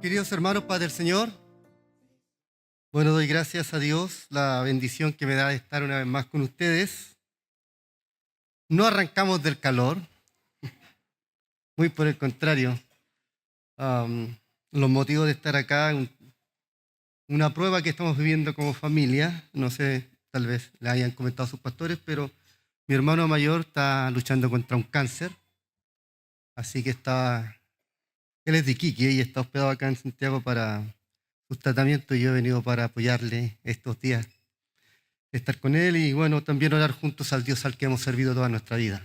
Queridos hermanos, Padre del Señor, bueno, doy gracias a Dios, la bendición que me da de estar una vez más con ustedes. No arrancamos del calor, muy por el contrario. Los motivos de estar acá, una prueba que estamos viviendo como familia, no sé, tal vez le hayan comentado a sus pastores, pero mi hermano mayor está luchando contra un cáncer, así que él es de Iquique y está hospedado acá en Santiago para sus tratamientos y yo he venido para apoyarle estos días, estar con él y bueno, también orar juntos al Dios al que hemos servido toda nuestra vida.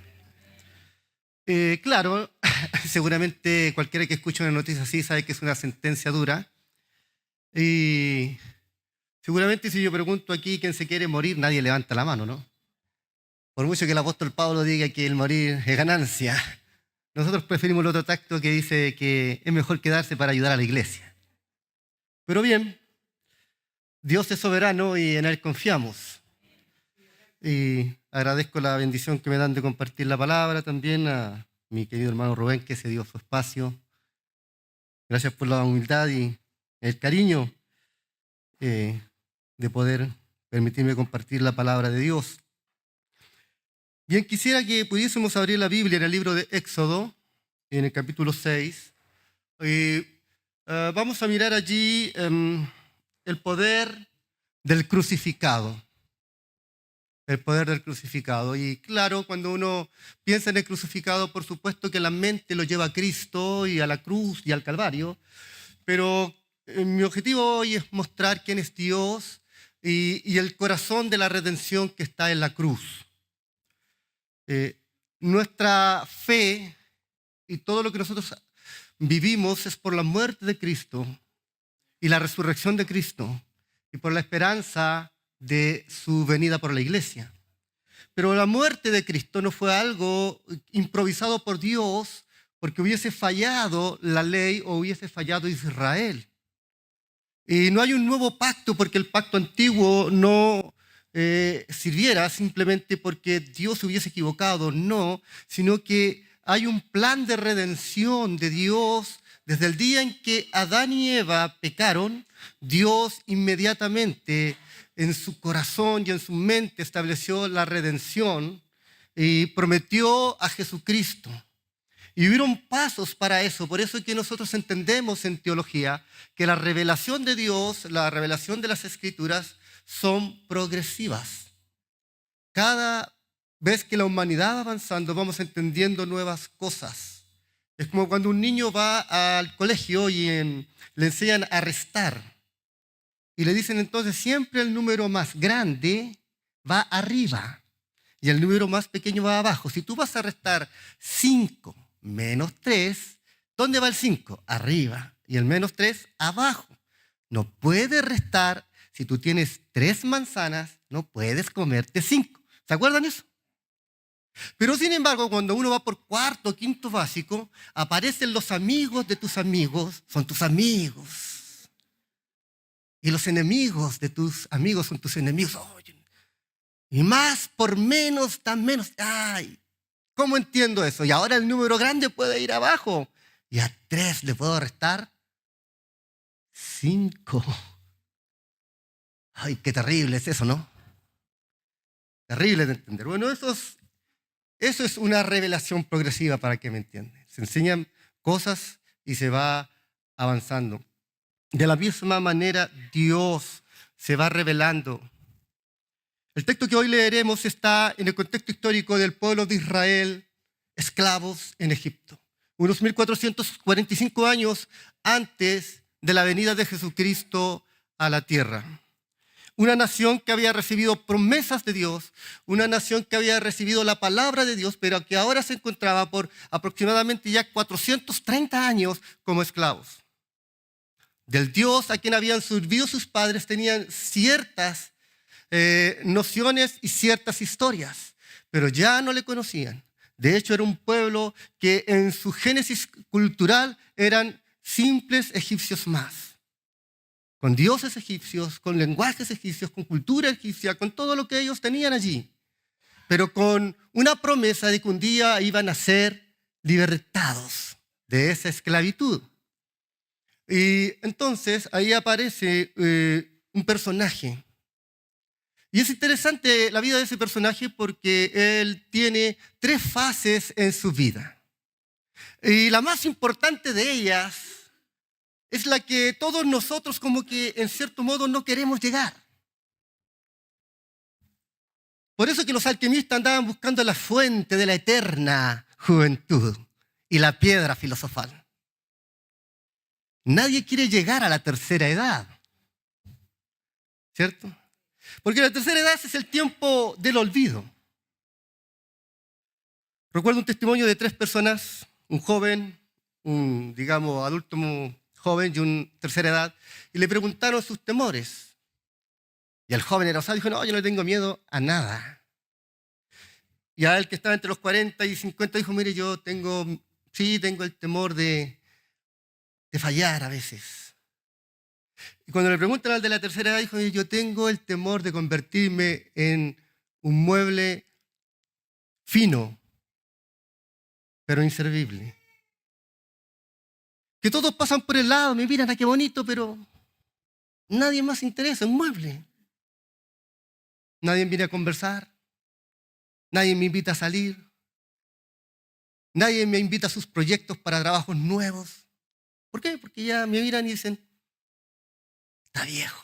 Claro, seguramente cualquiera que escuche una noticia así sabe que es una sentencia dura y seguramente si yo pregunto aquí quién se quiere morir, nadie levanta la mano, ¿no? Por mucho que el apóstol Pablo diga que el morir es ganancia, nosotros preferimos el otro tacto que dice que es mejor quedarse para ayudar a la iglesia. Pero bien, Dios es soberano y en Él confiamos. Y agradezco la bendición que me dan de compartir la palabra también a mi querido hermano Rubén, que se dio su espacio. Gracias por la humildad y el cariño de poder permitirme compartir la palabra de Dios. Bien, quisiera que pudiésemos abrir la Biblia en el libro de Éxodo, en el capítulo 6. Vamos a mirar allí el poder del crucificado. El poder del crucificado. Y claro, cuando uno piensa en el crucificado, por supuesto que la mente lo lleva a Cristo y a la cruz y al Calvario, pero mi objetivo hoy es mostrar quién es Dios y el corazón de la redención que está en la cruz. Nuestra fe y todo lo que nosotros vivimos es por la muerte de Cristo y la resurrección de Cristo y por la esperanza de su venida por la iglesia. Pero la muerte de Cristo no fue algo improvisado por Dios porque hubiese fallado la ley o hubiese fallado Israel. Y no hay un nuevo pacto porque el pacto antiguo no sirviera simplemente porque Dios se hubiese equivocado, no, sino que hay un plan de redención de Dios. Desde el día en que Adán y Eva pecaron, Dios inmediatamente en su corazón y en su mente estableció la redención y prometió a Jesucristo. Y hubieron pasos para eso. Por eso es que nosotros entendemos en teología que la revelación de Dios, la revelación de las Escrituras son progresivas. Cada vez que la humanidad va avanzando, vamos entendiendo nuevas cosas. Es como cuando un niño va al colegio y le enseñan a restar. Y le dicen entonces siempre el número más grande va arriba y el número más pequeño va abajo. Si tú vas a restar 5 menos 3, ¿dónde va el 5? Arriba. Y el menos 3, abajo. No puedes restar, si tú tienes 3 manzanas, no puedes comerte 5. ¿Se acuerdan eso? Pero sin embargo, cuando uno va por cuarto o quinto básico, aparecen los amigos de tus amigos, son tus amigos. Y los enemigos de tus amigos son tus enemigos. Oye, y más por menos, tan menos. Ay, ¿cómo entiendo eso? Y ahora el número grande puede ir abajo. Y a 3 le puedo restar 5. Ay, qué terrible es eso, ¿no? Terrible de entender. Bueno, eso es una revelación progresiva para que me entiendan. Se enseñan cosas y se va avanzando. De la misma manera, Dios se va revelando. El texto que hoy leeremos está en el contexto histórico del pueblo de Israel, esclavos en Egipto. Unos 1445 años antes de la venida de Jesucristo a la tierra. Una nación que había recibido promesas de Dios, una nación que había recibido la palabra de Dios, pero que ahora se encontraba por aproximadamente ya 430 años como esclavos. Del Dios a quien habían servido sus padres tenían ciertas nociones y ciertas historias, pero ya no le conocían. De hecho, era un pueblo que en su génesis cultural eran simples egipcios más, con dioses egipcios, con lenguajes egipcios, con cultura egipcia, con todo lo que ellos tenían allí, pero con una promesa de que un día iban a ser libertados de esa esclavitud. Y entonces ahí aparece un personaje. Y es interesante la vida de ese personaje porque él tiene 3 fases en su vida. Y la más importante de ellas es la que todos nosotros como que en cierto modo no queremos llegar. Por eso que los alquimistas andaban buscando la fuente de la eterna juventud y la piedra filosofal. Nadie quiere llegar a la tercera edad, ¿cierto? Porque la tercera edad es el tiempo del olvido. Recuerdo un testimonio de 3 personas, un joven, un, digamos, adulto joven y una tercera edad, y le preguntaron sus temores. Y el joven era osado y dijo, no, yo no tengo miedo a nada. Y a él que estaba entre los 40 y 50 dijo, mire, yo tengo el temor de fallar a veces. Y cuando le preguntan al de la tercera edad, dijo, yo tengo el temor de convertirme en un mueble fino, pero inservible. Que todos pasan por el lado, me miran, qué bonito, pero nadie más se interesa, un mueble. Nadie viene a conversar, nadie me invita a salir, nadie me invita a sus proyectos para trabajos nuevos. ¿Por qué? Porque ya me miran y dicen, está viejo.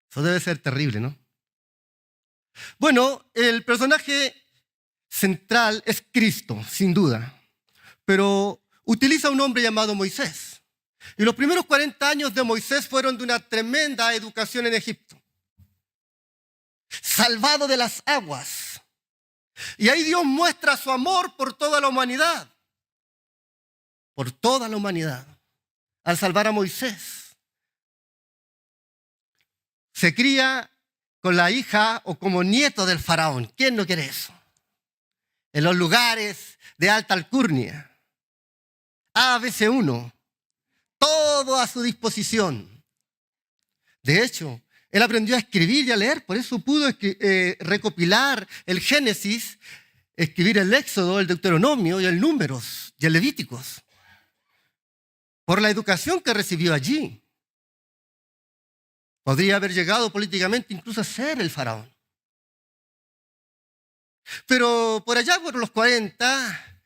Eso debe ser terrible, ¿no? Bueno, el personaje central es Cristo, sin duda, pero utiliza un hombre llamado Moisés. Y los primeros 40 años de Moisés fueron de una tremenda educación en Egipto. Salvado de las aguas. Y ahí Dios muestra su amor por toda la humanidad. Por toda la humanidad. Al salvar a Moisés. Se cría con la hija o como nieto del faraón. ¿Quién no quiere eso? En los lugares de alta alcurnia. ABC1. Todo a su disposición. De hecho, él aprendió a escribir y a leer, por eso pudo recopilar el Génesis, escribir el Éxodo, el Deuteronomio y el Números y el Levíticos. Por la educación que recibió allí. Podría haber llegado políticamente incluso a ser el faraón. Pero por allá, por los 40,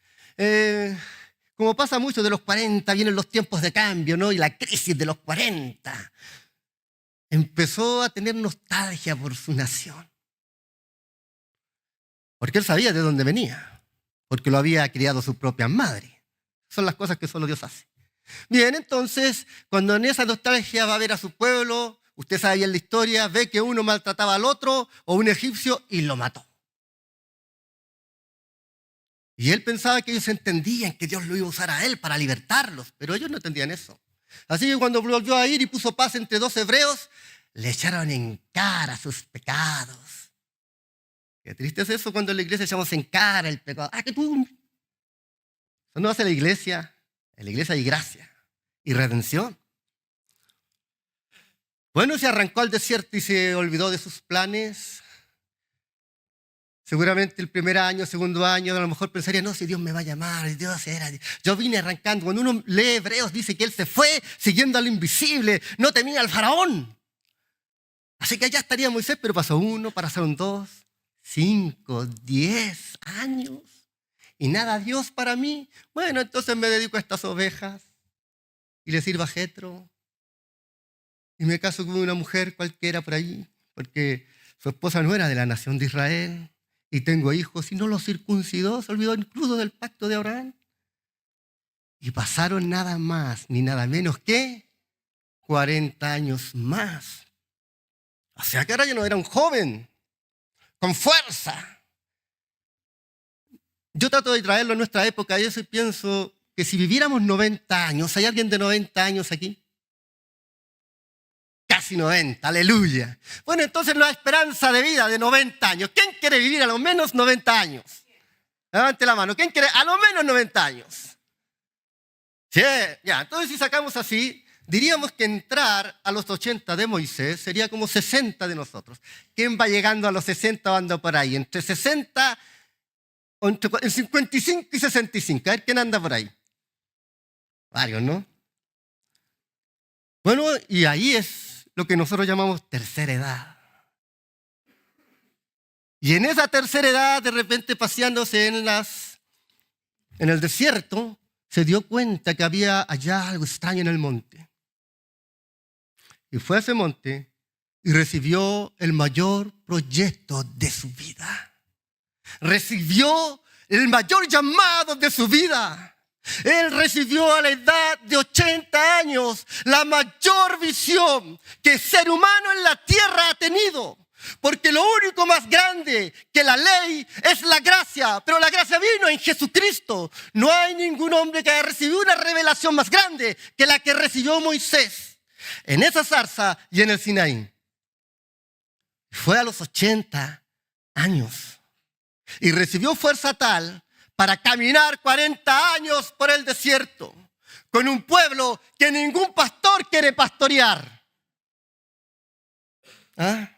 como pasa mucho de los 40, vienen los tiempos de cambio, ¿no? Y la crisis de los 40. Empezó a tener nostalgia por su nación. Porque él sabía de dónde venía. Porque lo había criado su propia madre. Son las cosas que solo Dios hace. Bien, entonces, cuando en esa nostalgia va a ver a su pueblo, usted sabe bien la historia, ve que uno maltrataba al otro, o un egipcio, y lo mató. Y él pensaba que ellos entendían que Dios lo iba a usar a él para libertarlos, pero ellos no entendían eso. Así que cuando volvió a ir y puso paz entre 2 hebreos, le echaron en cara sus pecados. Qué triste es eso cuando en la iglesia echamos en cara el pecado. Que tú. Eso no hace la iglesia. En la iglesia hay gracia y redención. Bueno, se arrancó al desierto y se olvidó de sus planes. Seguramente el primer año, segundo año, a lo mejor pensaría, no, si Dios me va a llamar, Dios era. Yo vine arrancando. Cuando uno lee Hebreos, dice que él se fue siguiendo a lo invisible, no temía al faraón. Así que allá estaría Moisés, pero pasó 1, pasaron 2, 5, 10 años. Y nada, Dios para mí. Bueno, entonces me dedico a estas ovejas y le sirvo a Jetro. Y me caso con una mujer cualquiera por ahí, porque su esposa no era de la nación de Israel. Y tengo hijos y no los circuncidó, se olvidó incluso del pacto de Abraham. Y pasaron nada más ni nada menos que 40 años más. O sea que ahora ya no era un joven, con fuerza. Yo trato de traerlo a nuestra época y eso pienso que si viviéramos 90 años, ¿hay alguien de 90 años aquí? Casi 90, aleluya. Bueno, entonces la esperanza de vida de 90 años. ¿Quién quiere vivir a lo menos 90 años? Levante la mano. ¿Quién quiere a lo menos 90 años? Sí, ya. Entonces si sacamos así, diríamos que entrar a los 80 de Moisés sería como 60 de nosotros. ¿Quién va llegando a los 60 o anda por ahí? Entre 60, entre 55 y 65. A ver, ¿quién anda por ahí? Varios, ¿no? Bueno, y ahí es lo que nosotros llamamos tercera edad. Y en esa tercera edad, de repente paseándose en el desierto, se dio cuenta que había allá algo extraño en el monte. Y fue a ese monte y recibió el mayor proyecto de su vida. Recibió el mayor llamado de su vida. Él recibió a la edad de 80 años la mayor visión que el ser humano en la tierra ha tenido. Porque lo único más grande que la ley es la gracia, pero la gracia vino en Jesucristo. No hay ningún hombre que haya recibido una revelación más grande que la que recibió Moisés en esa zarza y en el Sinaí. Fue a los 80 años y recibió fuerza tal para caminar 40 años por el desierto con un pueblo que ningún pastor quiere pastorear. ¿Ah?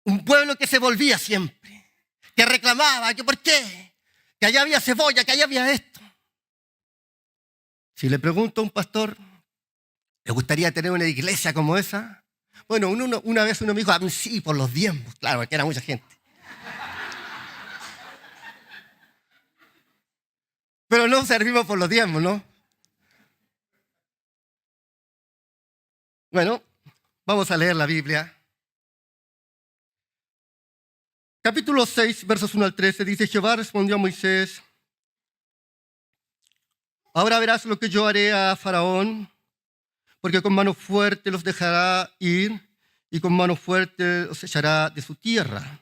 Un pueblo que se volvía siempre, que reclamaba, que por qué, que allá había cebolla, que allá había esto. Si le pregunto a un pastor, ¿le gustaría tener una iglesia como esa? Bueno, una vez uno me dijo, sí, por los diezmos, claro, porque era mucha gente. Pero no servimos por los diezmos, ¿no? Bueno, vamos a leer la Biblia. Capítulo 6, versos 1 al 13, dice, Jehová respondió a Moisés, ahora verás lo que yo haré a Faraón, porque con mano fuerte los dejará ir y con mano fuerte los echará de su tierra.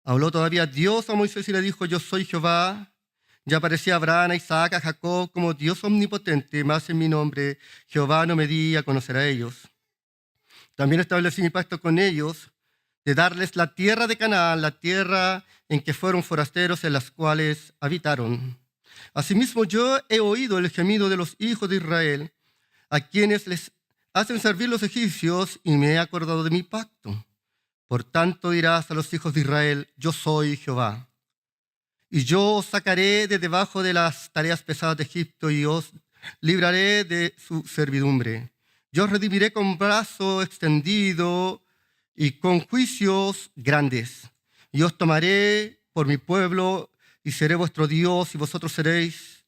Habló todavía Dios a Moisés y le dijo, yo soy Jehová. Ya aparecía a Abraham, a Isaac, a Jacob como Dios omnipotente, mas en mi nombre Jehová no me di a conocer a ellos. También establecí mi pacto con ellos, de darles la tierra de Canaán, la tierra en que fueron forasteros, en las cuales habitaron. Asimismo yo he oído el gemido de los hijos de Israel, a quienes les hacen servir los egipcios, y me he acordado de mi pacto. Por tanto dirás a los hijos de Israel, yo soy Jehová. Y yo os sacaré de debajo de las tareas pesadas de Egipto, y os libraré de su servidumbre. Yo os redimiré con brazo extendido y con juicios grandes. Y os tomaré por mi pueblo y seré vuestro Dios, y vosotros sabréis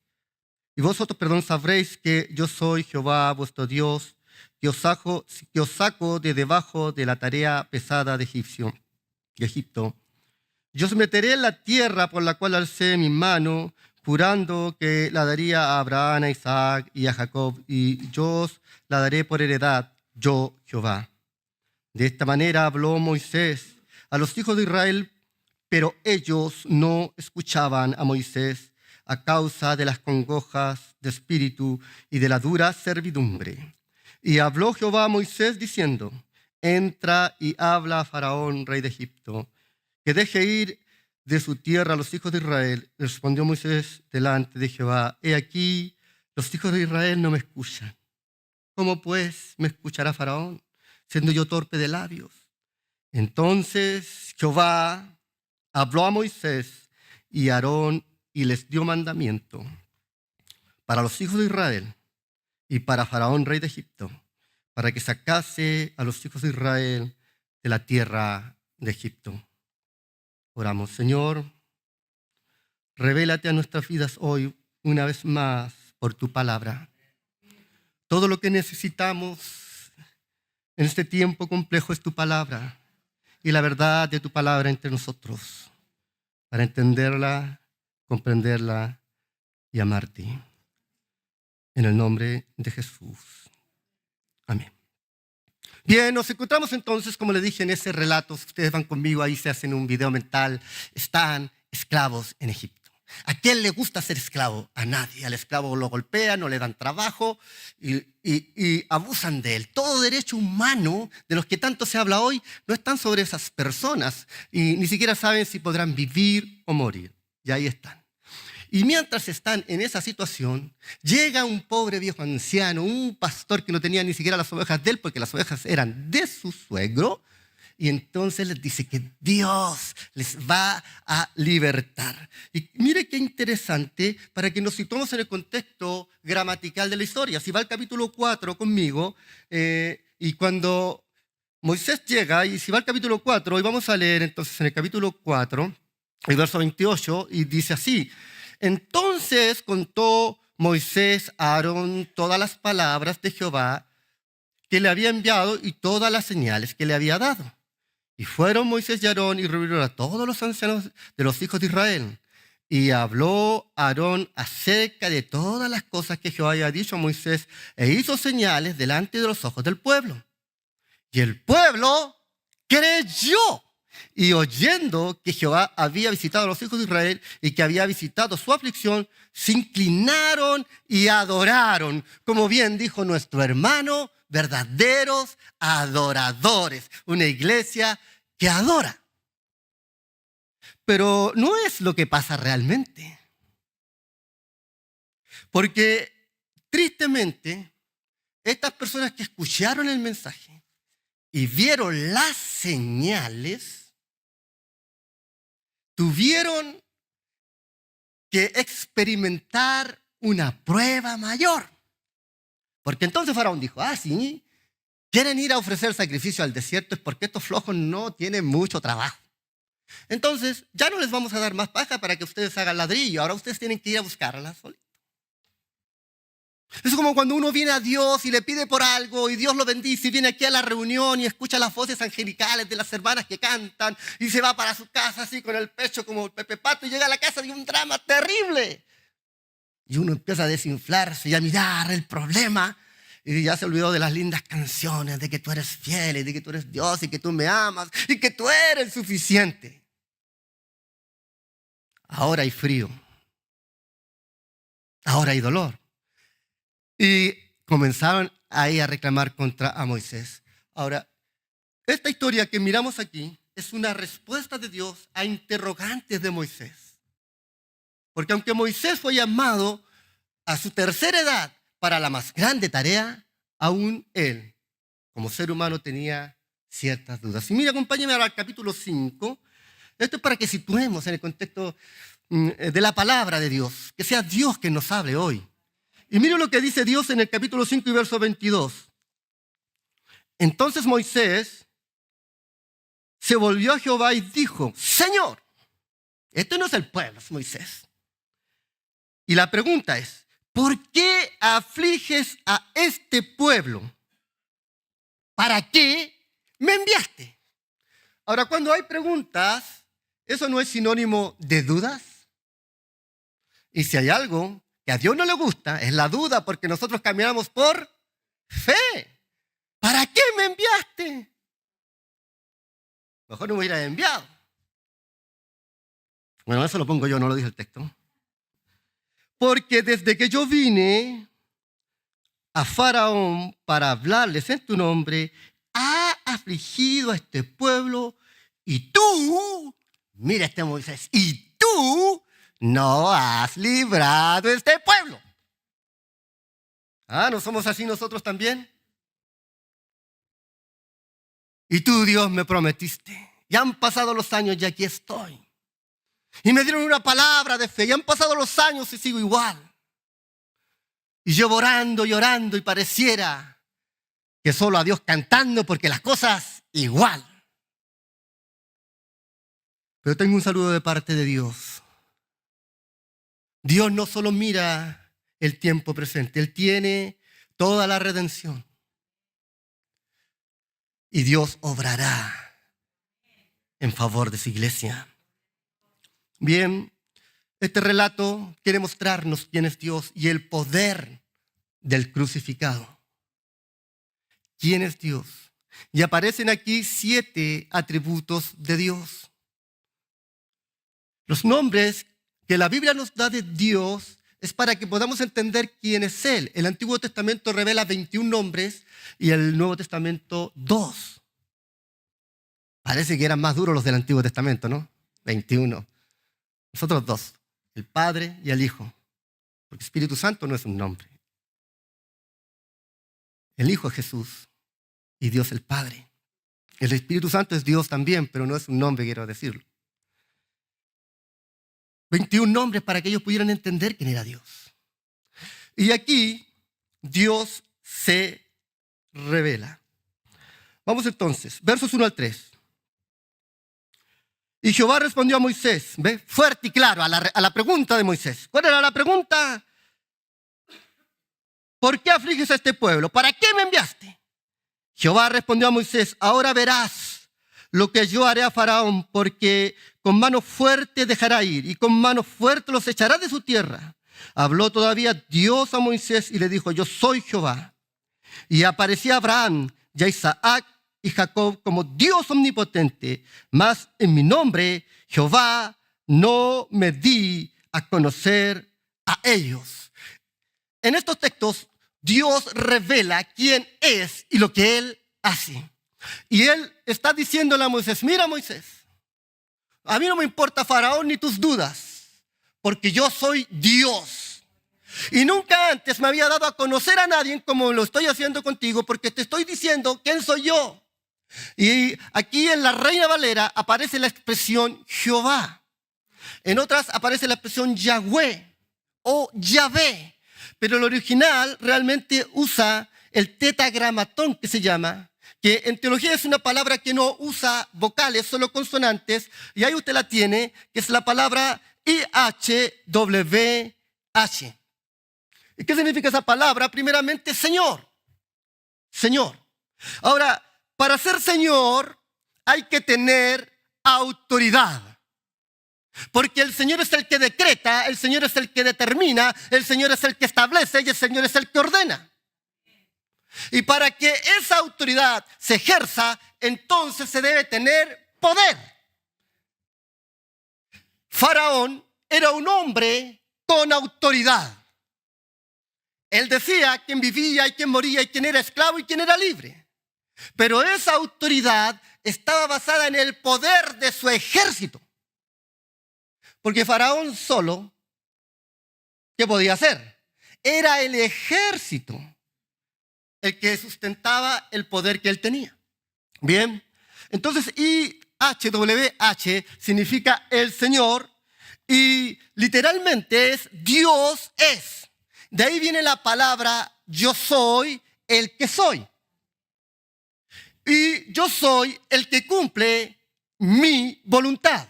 que yo soy Jehová vuestro Dios, que os saco de debajo de la tarea pesada de Egipto. Yo os meteré en la tierra por la cual alcé mi mano, jurando que la daría a Abraham, a Isaac y a Jacob, y yo os la daré por heredad, yo Jehová. De esta manera habló Moisés a los hijos de Israel, pero ellos no escuchaban a Moisés a causa de las congojas de espíritu y de la dura servidumbre. Y habló Jehová a Moisés diciendo, entra y habla a Faraón, rey de Egipto, que deje ir de su tierra a los hijos de Israel. Respondió Moisés delante de Jehová, he aquí, los hijos de Israel no me escuchan. ¿Cómo pues me escuchará Faraón, siendo yo torpe de labios? Entonces Jehová habló a Moisés y a Aarón y les dio mandamiento para los hijos de Israel y para Faraón, rey de Egipto, para que sacase a los hijos de Israel de la tierra de Egipto. Oramos, Señor, revélate a nuestras vidas hoy una vez más por tu palabra. Todo lo que necesitamos en este tiempo complejo es tu palabra y la verdad de tu palabra entre nosotros, para entenderla, comprenderla y amarte. En el nombre de Jesús. Amén. Bien, nos encontramos entonces, como le dije en ese relato, si ustedes van conmigo, ahí se hacen un video mental, están esclavos en Egipto. ¿A quién le gusta ser esclavo? A nadie. Al esclavo lo golpean, no le dan trabajo y abusan de él. Todo derecho humano de los que tanto se habla hoy no están sobre esas personas y ni siquiera saben si podrán vivir o morir. Y ahí están. Y mientras están en esa situación, llega un pobre viejo anciano, un pastor que no tenía ni siquiera las ovejas de él, porque las ovejas eran de su suegro, y entonces les dice que Dios les va a libertar. Y mire qué interesante para que nos situemos en el contexto gramatical de la historia. Si va al capítulo 4 conmigo, y cuando Moisés llega, y si va al capítulo 4, hoy vamos a leer entonces en el capítulo 4, el verso 28, y dice así: entonces contó Moisés a Aarón todas las palabras de Jehová que le había enviado y todas las señales que le había dado. Y fueron Moisés y Aarón y reunieron a todos los ancianos de los hijos de Israel. Y habló Aarón acerca de todas las cosas que Jehová había dicho a Moisés e hizo señales delante de los ojos del pueblo. Y el pueblo creyó. Y oyendo que Jehová había visitado a los hijos de Israel y que había visitado su aflicción, se inclinaron y adoraron, como bien dijo nuestro hermano, verdaderos adoradores. Una iglesia que adora. Pero no es lo que pasa realmente. Porque tristemente, estas personas que escucharon el mensaje y vieron las señales, tuvieron que experimentar una prueba mayor. Porque entonces Faraón dijo: sí, quieren ir a ofrecer sacrificio al desierto, es porque estos flojos no tienen mucho trabajo. Entonces ya no les vamos a dar más paja para que ustedes hagan ladrillo, ahora ustedes tienen que ir a buscarla solitos. Es como cuando uno viene a Dios y le pide por algo y Dios lo bendice y viene aquí a la reunión y escucha las voces angelicales de las hermanas que cantan y se va para su casa así con el pecho como el Pepe Pato y llega a la casa de un drama terrible. Y uno empieza a desinflarse y a mirar el problema y ya se olvidó de las lindas canciones, de que tú eres fiel y de que tú eres Dios y que tú me amas y que tú eres suficiente. Ahora hay frío. Ahora hay dolor. Y comenzaron ahí a reclamar contra a Moisés. Ahora, esta historia que miramos aquí es una respuesta de Dios a interrogantes de Moisés. Porque aunque Moisés fue llamado a su tercera edad para la más grande tarea, aún él, como ser humano, tenía ciertas dudas. Y mira, acompáñame al capítulo 5. Esto es para que situemos en el contexto de la palabra de Dios. Que sea Dios quien nos hable hoy. Y mire lo que dice Dios en el capítulo 5 y verso 22. Entonces Moisés se volvió a Jehová y dijo: Señor, este no es el pueblo, es Moisés. Y la pregunta es: ¿por qué afliges a este pueblo? ¿Para qué me enviaste? Ahora, cuando hay preguntas, ¿eso no es sinónimo de dudas? Y si hay algo que a Dios no le gusta, es la duda, porque nosotros caminamos por fe. ¿Para qué me enviaste? Mejor no me hubiera enviado. Bueno, eso lo pongo yo, no lo dice el texto. Porque desde que yo vine a Faraón para hablarles en tu nombre, ha afligido a este pueblo y tú, mira este Moisés, y tú no has librado a este pueblo. ¿No somos así nosotros también? Y tú, Dios, me prometiste. Ya han pasado los años y aquí estoy. Y me dieron una palabra de fe. Ya han pasado los años y sigo igual. Y yo orando y orando y pareciera que solo a Dios cantando porque las cosas igual. Pero tengo un saludo de parte de Dios. Dios no solo mira el tiempo presente, Él tiene toda la redención. Y Dios obrará en favor de su iglesia. Bien, este relato quiere mostrarnos quién es Dios y el poder del crucificado. ¿Quién es Dios? Y aparecen aquí 7 atributos de Dios. Los nombres que la Biblia nos da de Dios es para que podamos entender quién es Él. El Antiguo Testamento revela 21 nombres y el Nuevo Testamento 2. Parece que eran más duros los del Antiguo Testamento, ¿no? 21. Nosotros 2, el Padre y el Hijo. Porque Espíritu Santo no es un nombre. El Hijo es Jesús y Dios el Padre. El Espíritu Santo es Dios también, pero no es un nombre, quiero decirlo. 21 nombres para que ellos pudieran entender quién era Dios. Y aquí Dios se revela. Vamos entonces, versos 1 al 3. Y Jehová respondió a Moisés, ¿ve? Fuerte y claro, a la pregunta de Moisés. ¿Cuál era la pregunta? ¿Por qué afliges a este pueblo? ¿Para qué me enviaste? Jehová respondió a Moisés, ahora verás lo que yo haré a Faraón, porque con mano fuerte dejará ir y con mano fuerte los echará de su tierra. Habló todavía Dios a Moisés y le dijo, yo soy Jehová. Y aparecía Abraham y a Isaac y Jacob como Dios omnipotente, mas en mi nombre, Jehová, no me di a conocer a ellos. En estos textos, Dios revela quién es y lo que Él hace. Y Él está diciéndole a Moisés, mira Moisés, a mí no me importa Faraón ni tus dudas, porque yo soy Dios. Y nunca antes me había dado a conocer a nadie como lo estoy haciendo contigo, porque te estoy diciendo quién soy yo. Y aquí en la Reina Valera aparece la expresión Jehová. En otras aparece la expresión Yahweh o Yahvé. Pero el original realmente usa el tetragramatón que se llama, que en teología es una palabra que no usa vocales, solo consonantes. Y ahí usted la tiene, que es la palabra IHWH. ¿Y qué significa esa palabra? Primeramente, Señor. Señor. Ahora, para ser Señor hay que tener autoridad. Porque el Señor es el que decreta, el Señor es el que determina, el Señor es el que establece y el Señor es el que ordena. Y para que esa autoridad se ejerza, entonces se debe tener poder. Faraón era un hombre con autoridad. Él decía quién vivía y quién moría y quién era esclavo y quién era libre. Pero esa autoridad estaba basada en el poder de su ejército. Porque Faraón solo, ¿qué podía hacer? Era el ejército el que sustentaba el poder que él tenía. Bien, entonces IHWH significa el Señor y literalmente es Dios es. De ahí viene la palabra yo soy el que soy. Y yo soy el que cumple mi voluntad.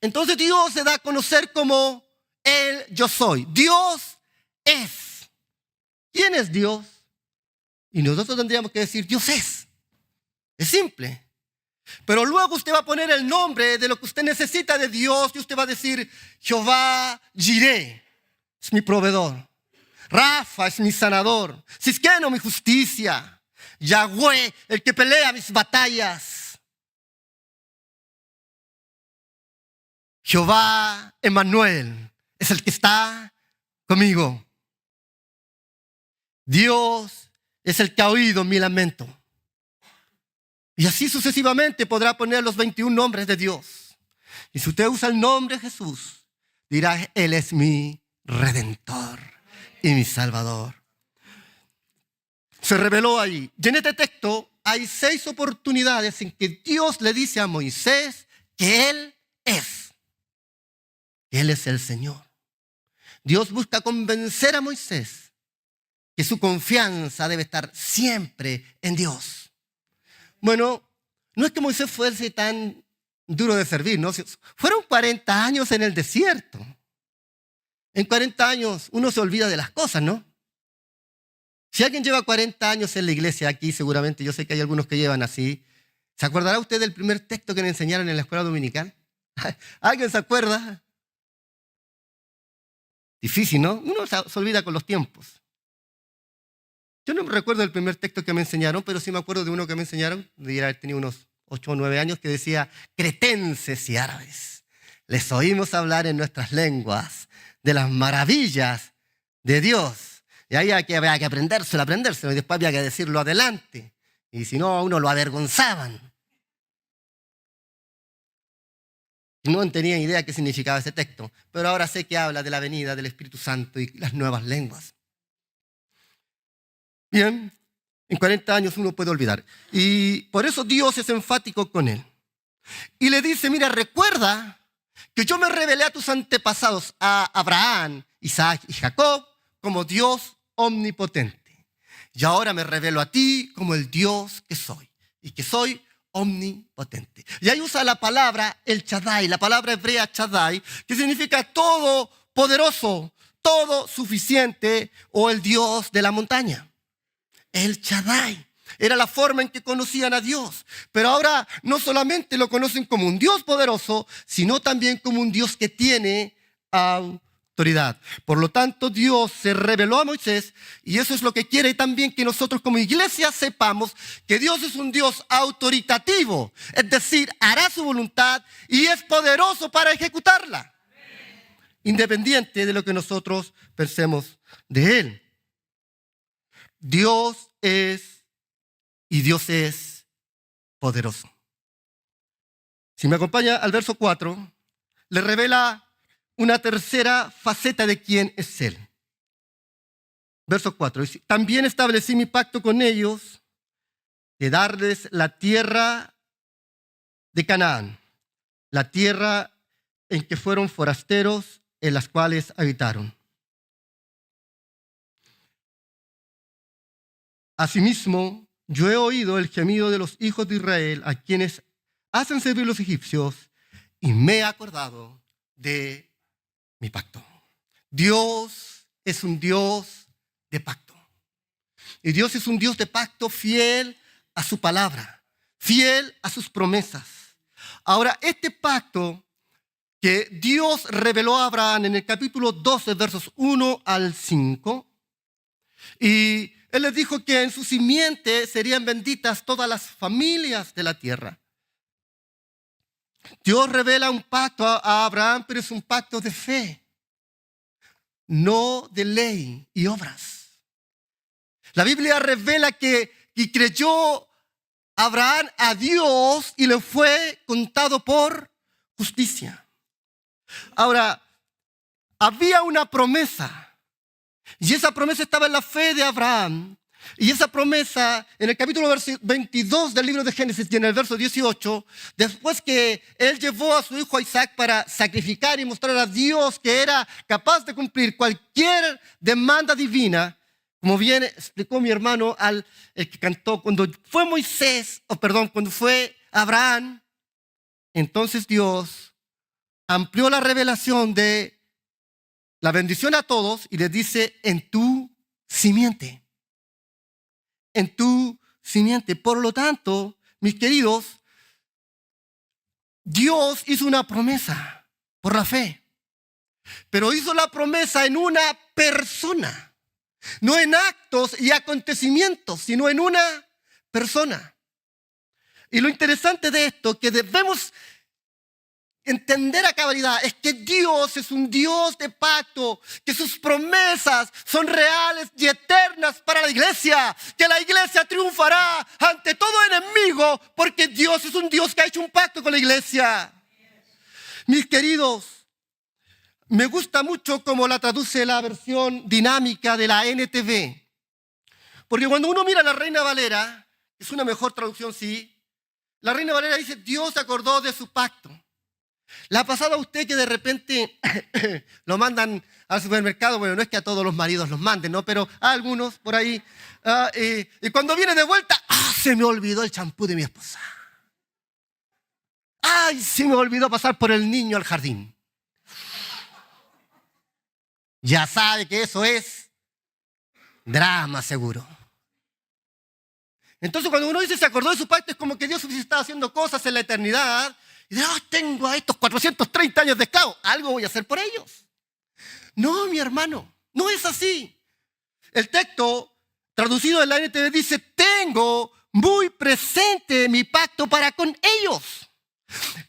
Entonces Dios se da a conocer como el yo soy. Dios es. ¿Quién es Dios? Y nosotros tendríamos que decir Dios es. Es simple. Pero luego usted va a poner el nombre de lo que usted necesita de Dios y usted va a decir Jehová Jireh es mi proveedor. Rafa es mi sanador. Sisqueno mi justicia. Yahweh el que pelea mis batallas. Jehová Emmanuel es el que está conmigo. Dios es el que ha oído mi lamento. Y así sucesivamente podrá poner los 21 nombres de Dios. Y si usted usa el nombre de Jesús, dirá, Él es mi Redentor y mi Salvador. Se reveló ahí. Y en este texto hay 6 oportunidades en que Dios le dice a Moisés que Él es. Él es el Señor. Dios busca convencer a Moisés que su confianza debe estar siempre en Dios. Bueno, no es que Moisés fuese tan duro de servir, ¿no? Fueron 40 años en el desierto. En 40 años uno se olvida de las cosas, ¿no? Si alguien lleva 40 años en la iglesia aquí, seguramente, yo sé que hay algunos que llevan así. ¿Se acordará usted del primer texto que le enseñaron en la escuela dominical? ¿Alguien se acuerda? Difícil, ¿no? Uno se olvida con los tiempos. Yo no me recuerdo del primer texto que me enseñaron, pero sí me acuerdo de uno que me enseñaron, debería haber tenido unos 8 o 9 años, que decía, cretenses y árabes, les oímos hablar en nuestras lenguas de las maravillas de Dios. Y ahí había que aprendérselo, y después había que decirlo adelante. Y si no, a uno lo avergonzaban. No tenía idea qué significaba ese texto, pero ahora sé que habla de la venida del Espíritu Santo y las nuevas lenguas. Bien, En 40 años uno puede olvidar. Y por eso Dios es enfático con él. Y le dice, mira, recuerda que yo me revelé a tus antepasados, a Abraham, Isaac y Jacob, como Dios omnipotente. Y ahora me revelo a ti como el Dios que soy. Y que soy omnipotente. Y ahí usa la palabra el Shaddai, la palabra hebrea Shaddai, que significa todopoderoso, todo suficiente, o el Dios de la montaña. El Shaddai. Era la forma en que conocían a Dios. Pero ahora no solamente lo conocen como un Dios poderoso, sino también como un Dios que tiene autoridad. Por lo tanto, Dios se reveló a Moisés y eso es lo que quiere también que nosotros como iglesia sepamos que Dios es un Dios autoritativo. Es decir, hará su voluntad y es poderoso para ejecutarla. Independiente de lo que nosotros pensemos de Él. Dios es poderoso. Si me acompaña al verso 4, le revela una tercera faceta de quién es Él. Verso 4, dice, también establecí mi pacto con ellos de darles la tierra de Canaán, la tierra en que fueron forasteros, en las cuales habitaron. Asimismo, yo he oído el gemido de los hijos de Israel, a quienes hacen servir los egipcios, y me he acordado de mi pacto. Dios es un Dios de pacto. Y Dios es un Dios de pacto fiel a su palabra, fiel a sus promesas. Ahora, este pacto que Dios reveló a Abraham en el capítulo 12, versos 1 al 5, y Él les dijo que en su simiente serían benditas todas las familias de la tierra. Dios revela un pacto a Abraham, pero es un pacto de fe, no de ley y obras. La Biblia revela que creyó Abraham a Dios y le fue contado por justicia. Ahora, había una promesa y esa promesa estaba en la fe de Abraham. Y esa promesa, en el capítulo 22 del libro de Génesis y en el verso 18, después que él llevó a su hijo Isaac para sacrificar y mostrar a Dios que era capaz de cumplir cualquier demanda divina, como bien explicó mi hermano, el que cantó, cuando fue Abraham, entonces Dios amplió la revelación de la bendición a todos y les dice, en tu simiente. En tu simiente. Por lo tanto, mis queridos, Dios hizo una promesa por la fe, pero hizo la promesa en una persona, no en actos y acontecimientos, sino en una persona. Y lo interesante de esto, que debemos entender a cabalidad, es que Dios es un Dios de pacto, que sus promesas son reales y eternas para la iglesia, que la iglesia triunfará ante todo enemigo, porque Dios es un Dios que ha hecho un pacto con la iglesia. Mis queridos, me gusta mucho cómo la traduce la versión dinámica de la NTV, porque cuando uno mira a la Reina Valera, es una mejor traducción, sí, la Reina Valera dice, Dios se acordó de su pacto. ¿Le ha pasado a usted que de repente lo mandan al supermercado? Bueno, no es que a todos los maridos los manden, ¿no? Pero a algunos por ahí. Y cuando viene de vuelta, se me olvidó el champú de mi esposa. ¡Ay, se me olvidó pasar por el niño al jardín! Ya sabe que eso es drama seguro. Entonces cuando uno dice se acordó de su pacto, es como que Dios estaba haciendo cosas en la eternidad. Y dice, tengo a estos 430 años de esclavo, algo voy a hacer por ellos. No, mi hermano, no es así. El texto traducido en la NTV dice, tengo muy presente mi pacto para con ellos.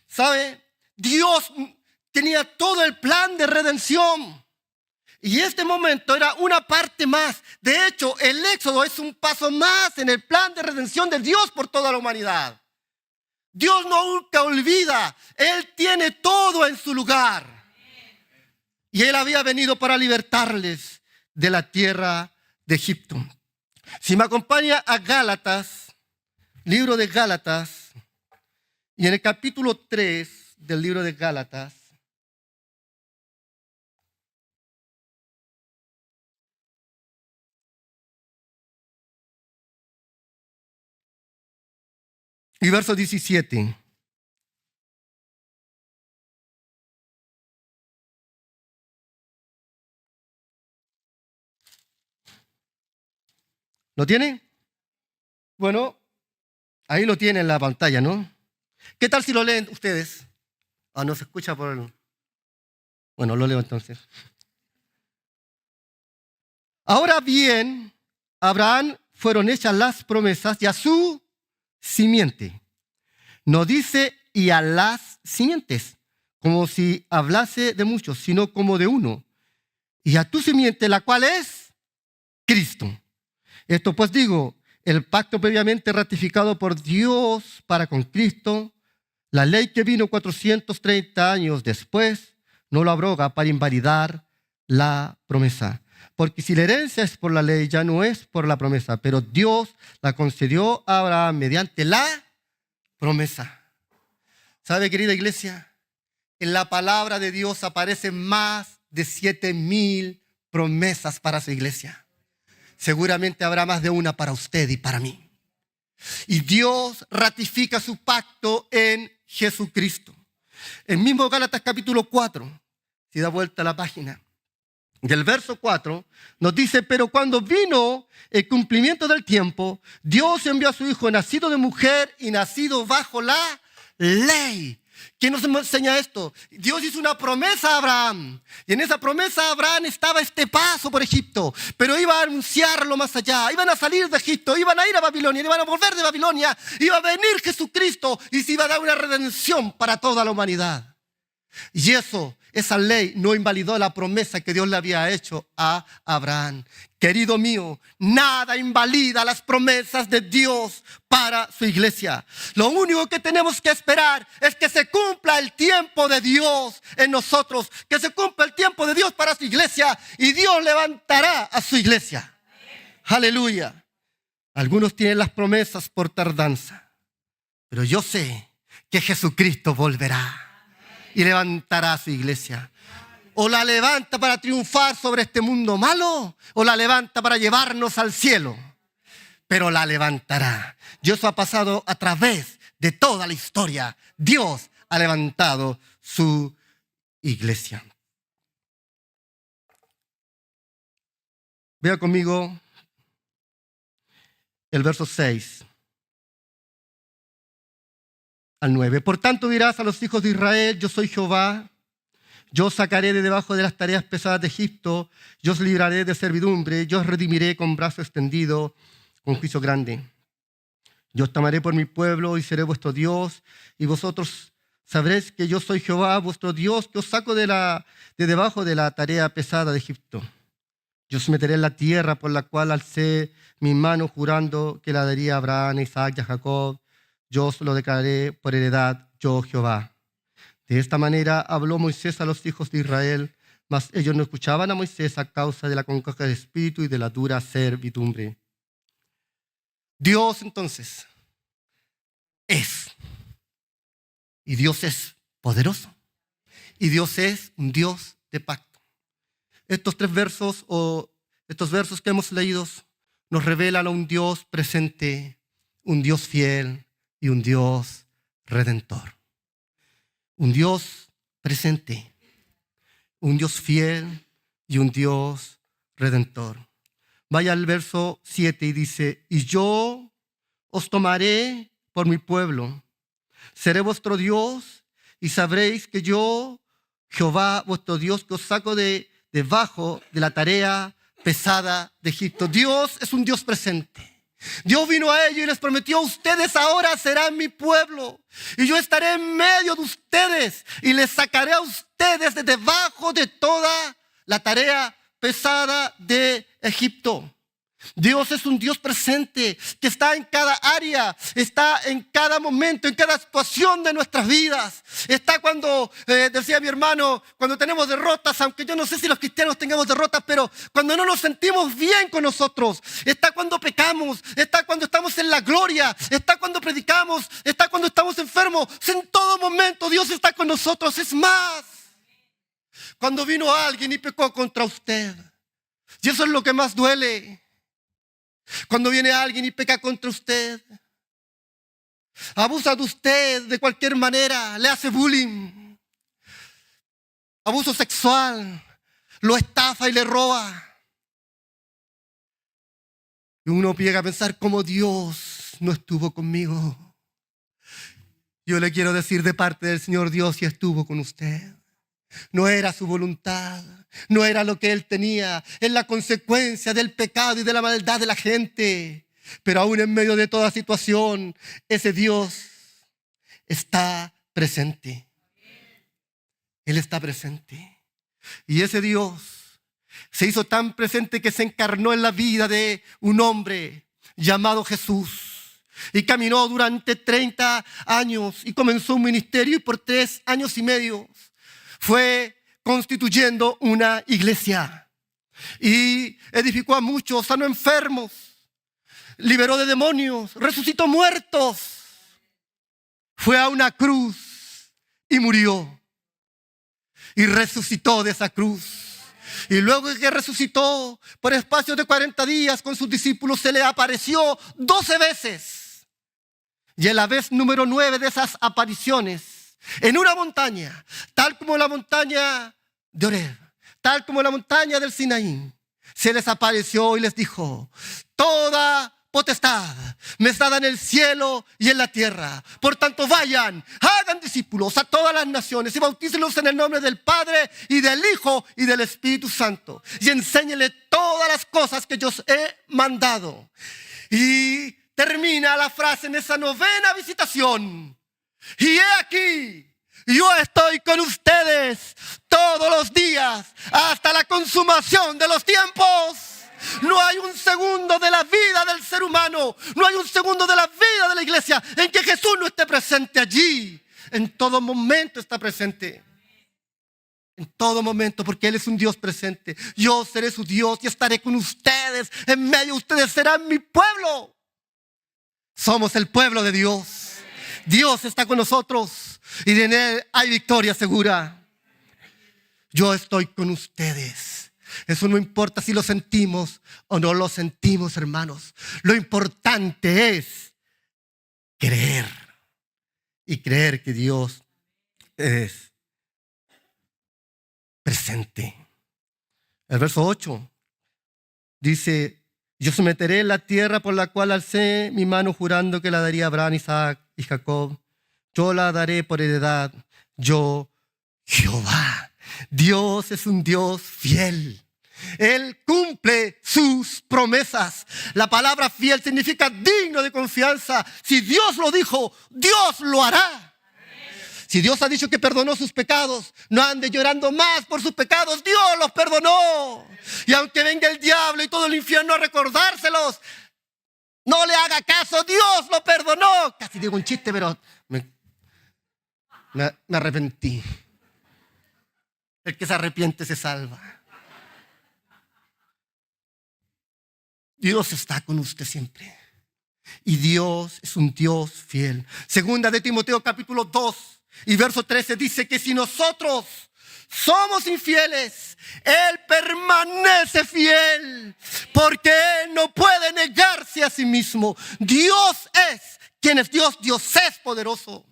¿Sabe? Dios tenía todo el plan de redención. Y este momento era una parte más. De hecho, el Éxodo es un paso más en el plan de redención de Dios por toda la humanidad. Dios nunca olvida. Él tiene todo en su lugar. Y Él había venido para libertarles de la tierra de Egipto. Si me acompaña a Gálatas, libro de Gálatas, y en el capítulo 3 del libro de Gálatas, y verso 17. ¿Lo tiene? Bueno, ahí lo tiene en la pantalla, ¿no? ¿Qué tal si lo leen ustedes? Ah, no se escucha por el... Bueno, lo leo entonces. Ahora bien, a Abraham fueron hechas las promesas y a su simiente. No dice y a las simientes, como si hablase de muchos, sino como de uno. Y a tu simiente, la cual es Cristo. Esto pues digo, el pacto previamente ratificado por Dios para con Cristo, la ley que vino 430 años después, no lo abroga para invalidar la promesa. Porque si la herencia es por la ley, ya no es por la promesa, pero Dios la concedió a Abraham mediante la promesa. ¿Sabe, querida iglesia? En la palabra de Dios aparecen más de 7,000 promesas para su iglesia. Seguramente habrá más de una para usted y para mí. Y Dios ratifica su pacto en Jesucristo. El mismo Gálatas capítulo 4, si da vuelta a la página, del verso 4, nos dice, pero cuando vino el cumplimiento del tiempo, Dios envió a su Hijo nacido de mujer y nacido bajo la ley. ¿Quién nos enseña esto? Dios hizo una promesa a Abraham. Y en esa promesa Abraham estaba este paso por Egipto. Pero iba a anunciarlo más allá. Iban a salir de Egipto, iban a ir a Babilonia, iban a volver de Babilonia. Iba a venir Jesucristo y se iba a dar una redención para toda la humanidad. Y esa ley no invalidó la promesa que Dios le había hecho a Abraham. Querido mío, nada invalida las promesas de Dios para su iglesia. Lo único que tenemos que esperar es que se cumpla el tiempo de Dios en nosotros, que se cumpla el tiempo de Dios para su iglesia y Dios levantará a su iglesia. Aleluya. Algunos tienen las promesas por tardanza, pero yo sé que Jesucristo volverá y levantará a su iglesia. O la levanta para triunfar sobre este mundo malo, o la levanta para llevarnos al cielo. Pero la levantará. Y eso ha pasado a través de toda la historia. Dios ha levantado su iglesia. Vea conmigo el verso 6 al 9. Por tanto dirás a los hijos de Israel, yo soy Jehová, yo os sacaré de debajo de las tareas pesadas de Egipto, yo os libraré de servidumbre, yo os redimiré con brazo extendido, con juicio grande. Yo os tomaré por mi pueblo y seré vuestro Dios, y vosotros sabréis que yo soy Jehová, vuestro Dios, que os saco de debajo de la tarea pesada de Egipto. Yo os meteré en la tierra por la cual alcé mi mano jurando que la daría a Abraham, a Isaac y a Jacob. Yo os lo declararé por heredad, yo Jehová. De esta manera habló Moisés a los hijos de Israel, mas ellos no escuchaban a Moisés a causa de la congoja del espíritu y de la dura servidumbre. Dios entonces es. Y Dios es poderoso. Y Dios es un Dios de pacto. Estos tres versos o estos versos que hemos leído nos revelan a un Dios presente, un Dios fiel y un Dios redentor. Un Dios presente, un Dios fiel y un Dios redentor. Vaya al verso 7 y dice, y yo os tomaré por mi pueblo, seré vuestro Dios y sabréis que yo, Jehová, vuestro Dios, que os saco de debajo de la tarea pesada de Egipto. Dios es un Dios presente. Dios vino a ellos y les prometió, ustedes ahora serán mi pueblo y yo estaré en medio de ustedes y les sacaré a ustedes de debajo de toda la tarea pesada de Egipto. Dios es un Dios presente que está en cada área, está en cada momento, en cada situación de nuestras vidas. Está cuando, decía mi hermano, cuando tenemos derrotas, aunque yo no sé si los cristianos tengamos derrotas, pero cuando no nos sentimos bien con nosotros. Está cuando pecamos, está cuando estamos en la gloria, está cuando predicamos, está cuando estamos enfermos. En todo momento Dios está con nosotros. Es más, cuando vino alguien y pecó contra usted. Y eso es lo que más duele. Cuando viene alguien y peca contra usted, abusa de usted de cualquier manera, le hace bullying, abuso sexual, lo estafa y le roba. Y uno llega a pensar cómo Dios no estuvo conmigo. Yo le quiero decir de parte del Señor, Dios sí estuvo con usted. No era su voluntad, no era lo que él tenía, es la consecuencia del pecado y de la maldad de la gente. Pero aún en medio de toda situación, ese Dios está presente. Él está presente. Y ese Dios se hizo tan presente que se encarnó en la vida de un hombre llamado Jesús. Y caminó durante 30 años y comenzó un ministerio y por 3 años y medio fue constituyendo una iglesia y edificó a muchos, sanó enfermos, liberó de demonios, resucitó muertos, fue a una cruz y murió y resucitó de esa cruz. Y luego de que resucitó, por espacio de 40 días con sus discípulos se le apareció 12 veces. Y en la vez número 9 de esas apariciones, en una montaña, tal como la montaña de Oreb, tal como la montaña del Sinaí, se les apareció y les dijo: toda potestad me es dada en el cielo y en la tierra. Por tanto, vayan, hagan discípulos a todas las naciones y bautícenlos en el nombre del Padre y del Hijo y del Espíritu Santo. Y enséñenle todas las cosas que yo os he mandado. Y termina la frase en esa 9ª visitación. Y he aquí, yo estoy con ustedes todos los días hasta la consumación de los tiempos. No hay un segundo de la vida del ser humano, no hay un segundo de la vida de la iglesia en que Jesús no esté presente allí. En todo momento está presente. En todo momento, porque Él es un Dios presente. Yo seré su Dios y estaré con ustedes. En medio de ustedes serán mi pueblo. Somos el pueblo de Dios. Dios está con nosotros y en Él hay victoria segura. Yo estoy con ustedes. Eso no importa si lo sentimos o no lo sentimos, hermanos. Lo importante es creer y creer que Dios es presente. El verso 8 dice: yo someteré la tierra por la cual alcé mi mano jurando que la daría a Abraham, Isaac y Jacob. Yo la daré por heredad. Yo, Jehová. Dios es un Dios fiel. Él cumple sus promesas. La palabra fiel significa digno de confianza. Si Dios lo dijo, Dios lo hará. Si Dios ha dicho que perdonó sus pecados, no ande llorando más por sus pecados. Dios los perdonó. Y aunque venga el diablo y todo el infierno a recordárselos, no le haga caso. Dios lo perdonó. Casi digo un chiste, pero me arrepentí. El que se arrepiente se salva. Dios está con usted siempre. Y Dios es un Dios fiel. Segunda de Timoteo capítulo 2 y verso 13 dice que si nosotros somos infieles, Él permanece fiel, porque Él no puede negarse a sí mismo. Dios es quien es Dios. Dios es poderoso.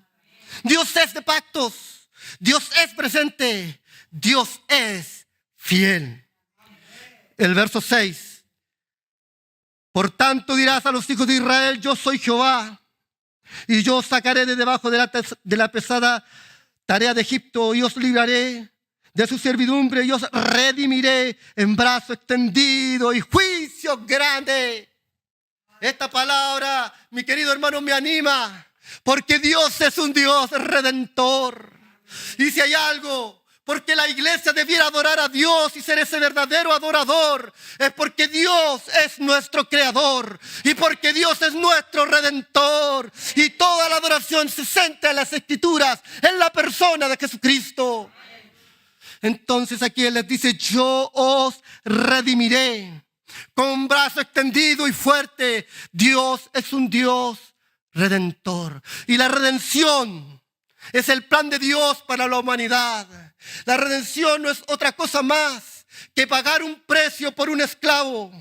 Dios es de pactos. Dios es presente. Dios es fiel. El verso 6. Por tanto dirás a los hijos de Israel: yo soy Jehová, y yo os sacaré de debajo de la pesada tarea de Egipto, y os libraré de su servidumbre, y os redimiré en brazo extendido y juicio grande. Esta palabra, mi querido hermano, me anima, porque Dios es un Dios redentor. Y si hay algo porque la iglesia debiera adorar a Dios y ser ese verdadero adorador, es porque Dios es nuestro creador y porque Dios es nuestro redentor. Y toda la adoración se centra en las Escrituras, en la persona de Jesucristo. Entonces aquí Él les dice: yo os redimiré con un brazo extendido y fuerte. Dios es un Dios redentor. Y la redención es el plan de Dios para la humanidad. La redención no es otra cosa más que pagar un precio por un esclavo,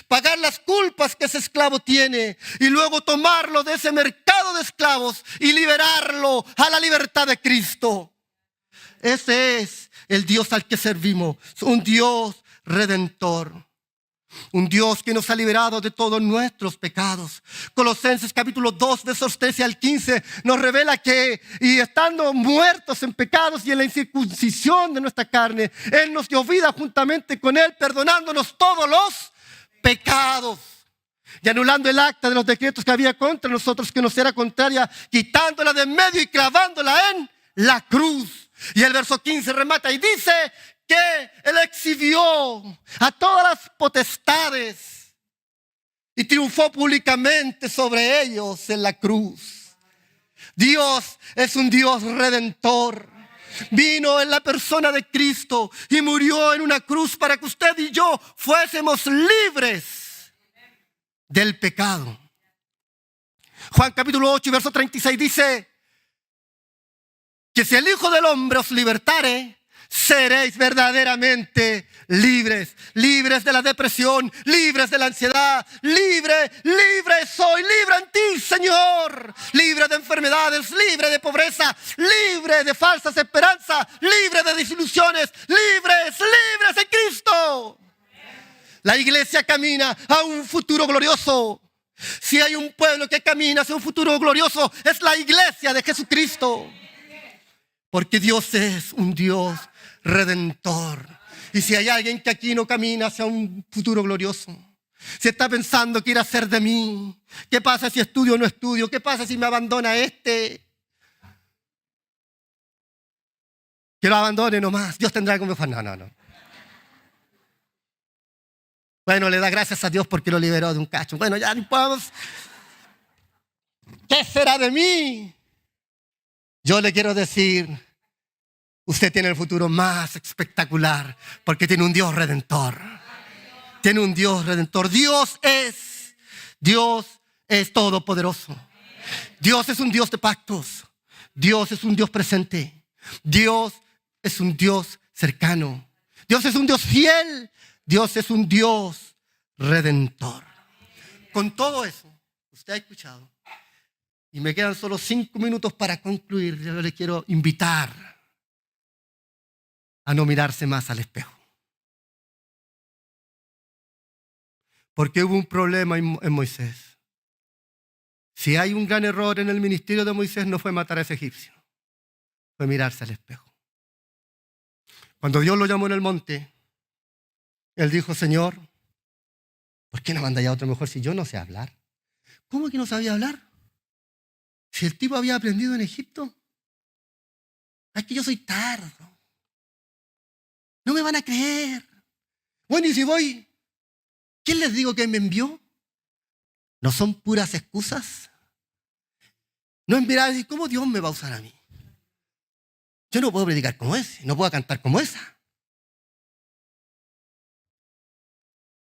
pagar las culpas que ese esclavo tiene y luego tomarlo de ese mercado de esclavos y liberarlo a la libertad de Cristo. Ese es el Dios al que servimos, un Dios redentor. Un Dios que nos ha liberado de todos nuestros pecados. Colosenses capítulo 2, versos 13 al 15 nos revela que, y estando muertos en pecados y en la incircuncisión de nuestra carne, Él nos dio vida juntamente con Él, perdonándonos todos los pecados y anulando el acta de los decretos que había contra nosotros, que nos era contraria, quitándola de en medio y clavándola en la cruz. Y el verso 15 remata y dice que Él exhibió a todas las potestades y triunfó públicamente sobre ellos en la cruz. Dios es un Dios redentor. Vino en la persona de Cristo y murió en una cruz para que usted y yo fuésemos libres del pecado. Juan capítulo 8 y verso 36 dice que si el Hijo del Hombre os libertare, seréis verdaderamente libres. Libres de la depresión, libres de la ansiedad. Libre soy, libre en ti, Señor. Libre de enfermedades, libre de pobreza, libre de falsas esperanzas, libre de desilusiones, libres en Cristo. La iglesia camina a un futuro glorioso. Si hay un pueblo que camina hacia un futuro glorioso, es la iglesia de Jesucristo. Porque Dios es un Dios redentor. Y si hay alguien que aquí no camina hacia un futuro glorioso, si está pensando qué ir a hacer de mí, qué pasa si estudio o no estudio, qué pasa si me abandona que lo abandone nomás, Dios tendrá como mejor. No. Bueno, le da gracias a Dios porque lo liberó de un cacho. Bueno, ya no podemos. ¿Qué será de mí? Yo le quiero decir, usted tiene el futuro más espectacular porque tiene un Dios redentor. Tiene un Dios redentor. Dios es todopoderoso. Dios es un Dios de pactos. Dios es un Dios presente. Dios es un Dios cercano. Dios es un Dios fiel. Dios es un Dios redentor. Con todo eso, usted ha escuchado. Y me quedan solo 5 minutos para concluir. Yo le quiero invitar a no mirarse más al espejo. Porque hubo un problema en Moisés. Si hay un gran error en el ministerio de Moisés, no fue matar a ese egipcio. Fue mirarse al espejo. Cuando Dios lo llamó en el monte, él dijo: Señor, ¿por qué no manda ya otro mejor si yo no sé hablar? ¿Cómo que no sabía hablar? Si el tipo había aprendido en Egipto. Es que yo soy tardo. No me van a creer. Bueno, y si voy, ¿quién les digo que me envió? ¿No son puras excusas? No es mirar y decir, ¿cómo Dios me va a usar a mí? Yo no puedo predicar como ese, no puedo cantar como esa.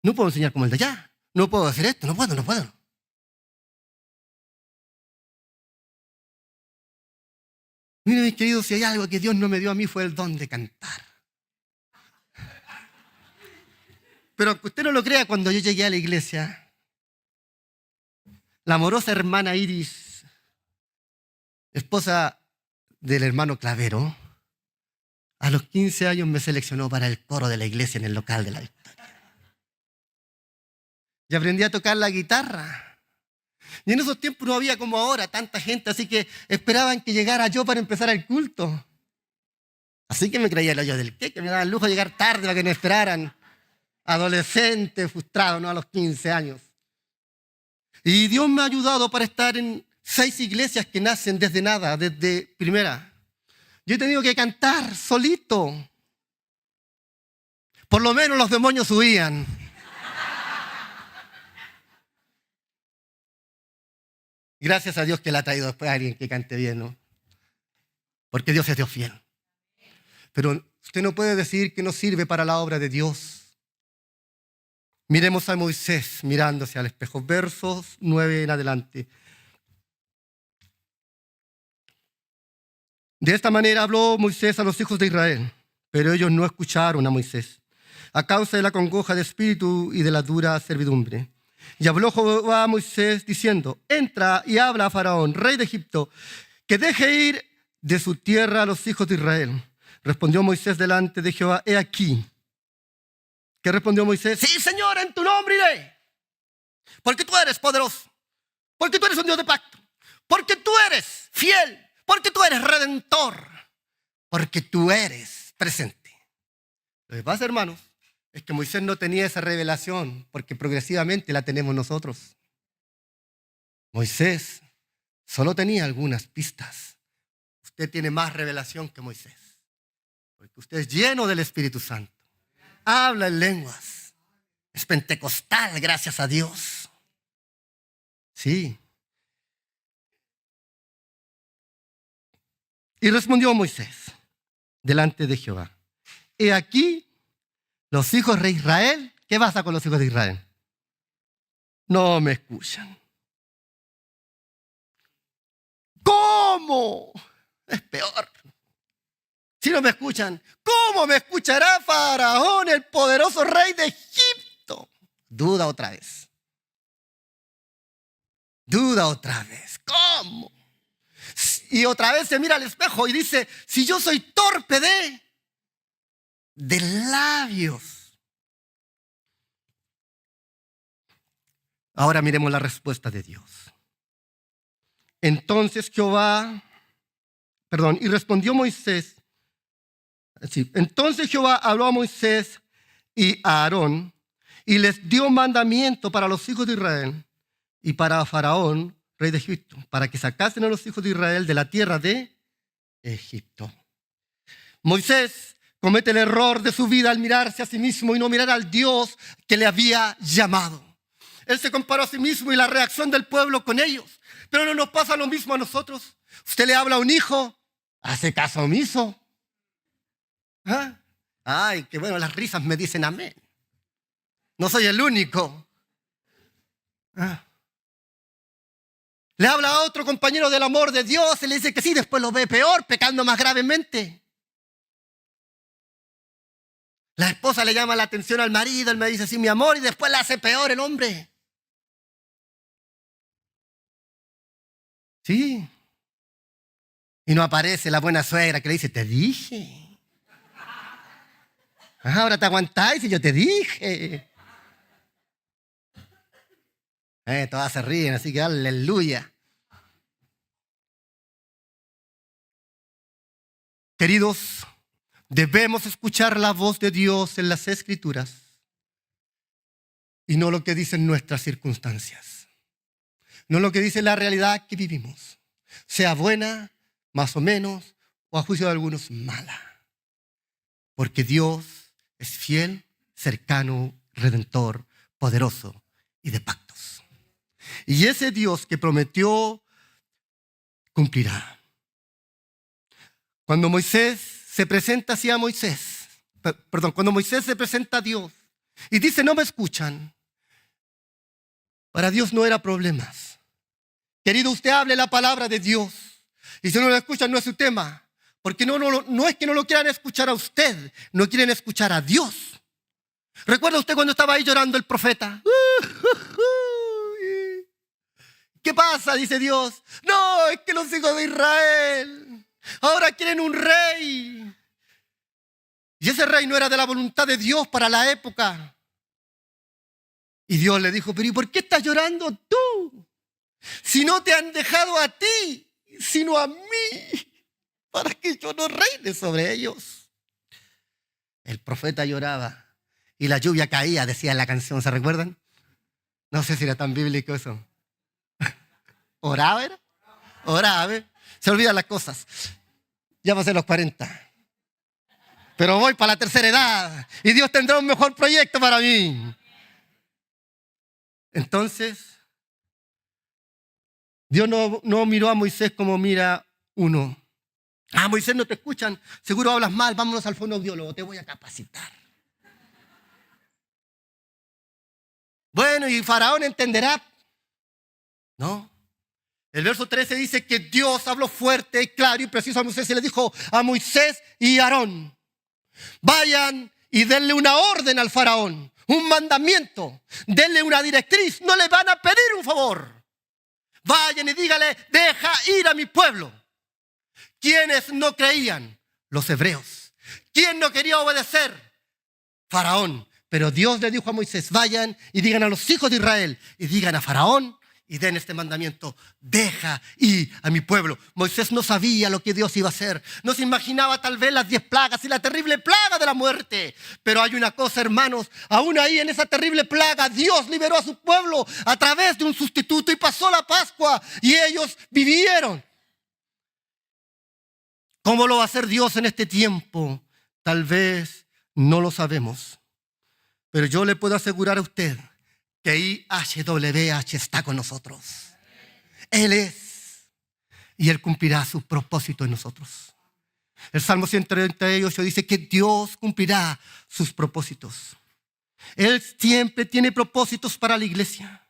No puedo enseñar como el de allá. No puedo hacer esto, no puedo. Miren, mis queridos, si hay algo que Dios no me dio a mí fue el don de cantar. Pero aunque usted no lo crea, cuando yo llegué a la iglesia, la amorosa hermana Iris, esposa del hermano Clavero, a los 15 años me seleccionó para el coro de la iglesia en el local de la Victoria. Y aprendí a tocar la guitarra. Y en esos tiempos no había como ahora tanta gente, así que esperaban que llegara yo para empezar el culto. Así que me creía el hoyo del que me daba el lujo de llegar tarde para que me esperaran. Adolescente, frustrado, ¿no? A los 15 años. Y Dios me ha ayudado para estar en 6 iglesias que nacen desde nada, desde primera. Yo he tenido que cantar solito. Por lo menos los demonios huían. Gracias a Dios que le ha traído después a alguien que cante bien, ¿no? Porque Dios es Dios fiel. Pero usted no puede decir que no sirve para la obra de Dios. Miremos a Moisés mirándose al espejo. Versos 9 en adelante. De esta manera habló Moisés a los hijos de Israel, pero ellos no escucharon a Moisés, a causa de la congoja de espíritu y de la dura servidumbre. Y habló Jehová a Moisés diciendo: entra y habla a Faraón, rey de Egipto, que deje ir de su tierra a los hijos de Israel. Respondió Moisés delante de Jehová: he aquí. ¿Qué respondió Moisés? Sí, Señor, en tu nombre iré. Porque tú eres poderoso. Porque tú eres un Dios de pacto. Porque tú eres fiel. Porque tú eres redentor. Porque tú eres presente. Lo que pasa, hermanos, es que Moisés no tenía esa revelación, porque progresivamente la tenemos nosotros. Moisés solo tenía algunas pistas. Usted tiene más revelación que Moisés, porque usted es lleno del Espíritu Santo. Habla en lenguas. Es pentecostal, gracias a Dios. Sí. Y respondió Moisés delante de Jehová: he aquí los hijos de Israel. ¿Qué pasa con los hijos de Israel? No me escuchan. ¿Cómo? Es peor. Si no me escuchan, ¿cómo me escuchará Faraón, el poderoso rey de Egipto? Duda otra vez. Duda otra vez. ¿Cómo? Y otra vez se mira al espejo y dice: si yo soy torpe de labios. Ahora miremos la respuesta de Dios. Entonces y respondió Moisés. Sí, entonces Jehová habló a Moisés y a Aarón y les dio mandamiento para los hijos de Israel y para Faraón, rey de Egipto, para que sacasen a los hijos de Israel de la tierra de Egipto. Moisés comete el error de su vida al mirarse a sí mismo y no mirar al Dios que le había llamado. Él se comparó a sí mismo y la reacción del pueblo con ellos. Pero no nos pasa lo mismo a nosotros. Usted le habla a un hijo, hace caso omiso. ¿Ah? Ay, qué bueno, las risas me dicen amén. No soy el único. ¿Ah? Le habla a otro compañero del amor de Dios y le dice que sí, después lo ve peor, pecando más gravemente. La esposa le llama la atención al marido, él me dice sí, mi amor, y después la hace peor el hombre. Sí. Y no aparece la buena suegra que le dice: te dije. Ahora te aguantáis y yo te dije. Todas se ríen, así que aleluya. Queridos, debemos escuchar la voz de Dios en las Escrituras y no lo que dicen nuestras circunstancias. No lo que dice la realidad que vivimos, sea buena, más o menos, o a juicio de algunos mala. Porque Dios es fiel, cercano, redentor, poderoso y de pactos. Y ese Dios que prometió, cumplirá. Cuando Moisés se presenta hacia Moisés, cuando Moisés se presenta a Dios y dice: no me escuchan, para Dios no era problemas. Querido, usted hable la palabra de Dios. Y si no lo escuchan, no es su tema. Porque no es que no lo quieran escuchar a usted, no quieren escuchar a Dios. ¿Recuerda usted cuando estaba ahí llorando el profeta? ¿Qué pasa? Dice Dios. No, es que los hijos de Israel ahora quieren un rey. Y ese rey no era de la voluntad de Dios para la época. Y Dios le dijo: pero ¿y por qué estás llorando tú? Si no te han dejado a ti, sino a mí, para que yo no reine sobre ellos. El profeta lloraba y la lluvia caía, decía en la canción, ¿se recuerdan? No sé si era tan bíblico eso. ¿Oraba era? Oraba, se olvidan las cosas. Ya pasé los 40. Pero voy para la tercera edad y Dios tendrá un mejor proyecto para mí. Entonces, Dios no miró a Moisés como mira uno. Ah, Moisés, no te escuchan, seguro hablas mal, vámonos al fonoaudiólogo, te voy a capacitar. Bueno, y Faraón entenderá. No. El verso 13 dice que Dios habló fuerte, claro y preciso a Moisés y le dijo a Moisés y Aarón: vayan y denle una orden al Faraón, un mandamiento, denle una directriz, no le van a pedir un favor. Vayan y dígale: deja ir a mi pueblo. ¿Quiénes no creían? Los hebreos. ¿Quién no quería obedecer? Faraón. Pero Dios le dijo a Moisés: vayan y digan a los hijos de Israel y digan a Faraón y den este mandamiento: deja ir a mi pueblo. Moisés no sabía lo que Dios iba a hacer. No se imaginaba tal vez las 10 plagas y la terrible plaga de la muerte. Pero hay una cosa, hermanos, aún ahí en esa terrible plaga, Dios liberó a su pueblo a través de un sustituto y pasó la Pascua y ellos vivieron. ¿Cómo lo va a hacer Dios en este tiempo? Tal vez no lo sabemos. Pero yo le puedo asegurar a usted que IHWH está con nosotros. Él es. Y Él cumplirá su propósito en nosotros. El Salmo 138 dice que Dios cumplirá sus propósitos. Él siempre tiene propósitos para la iglesia.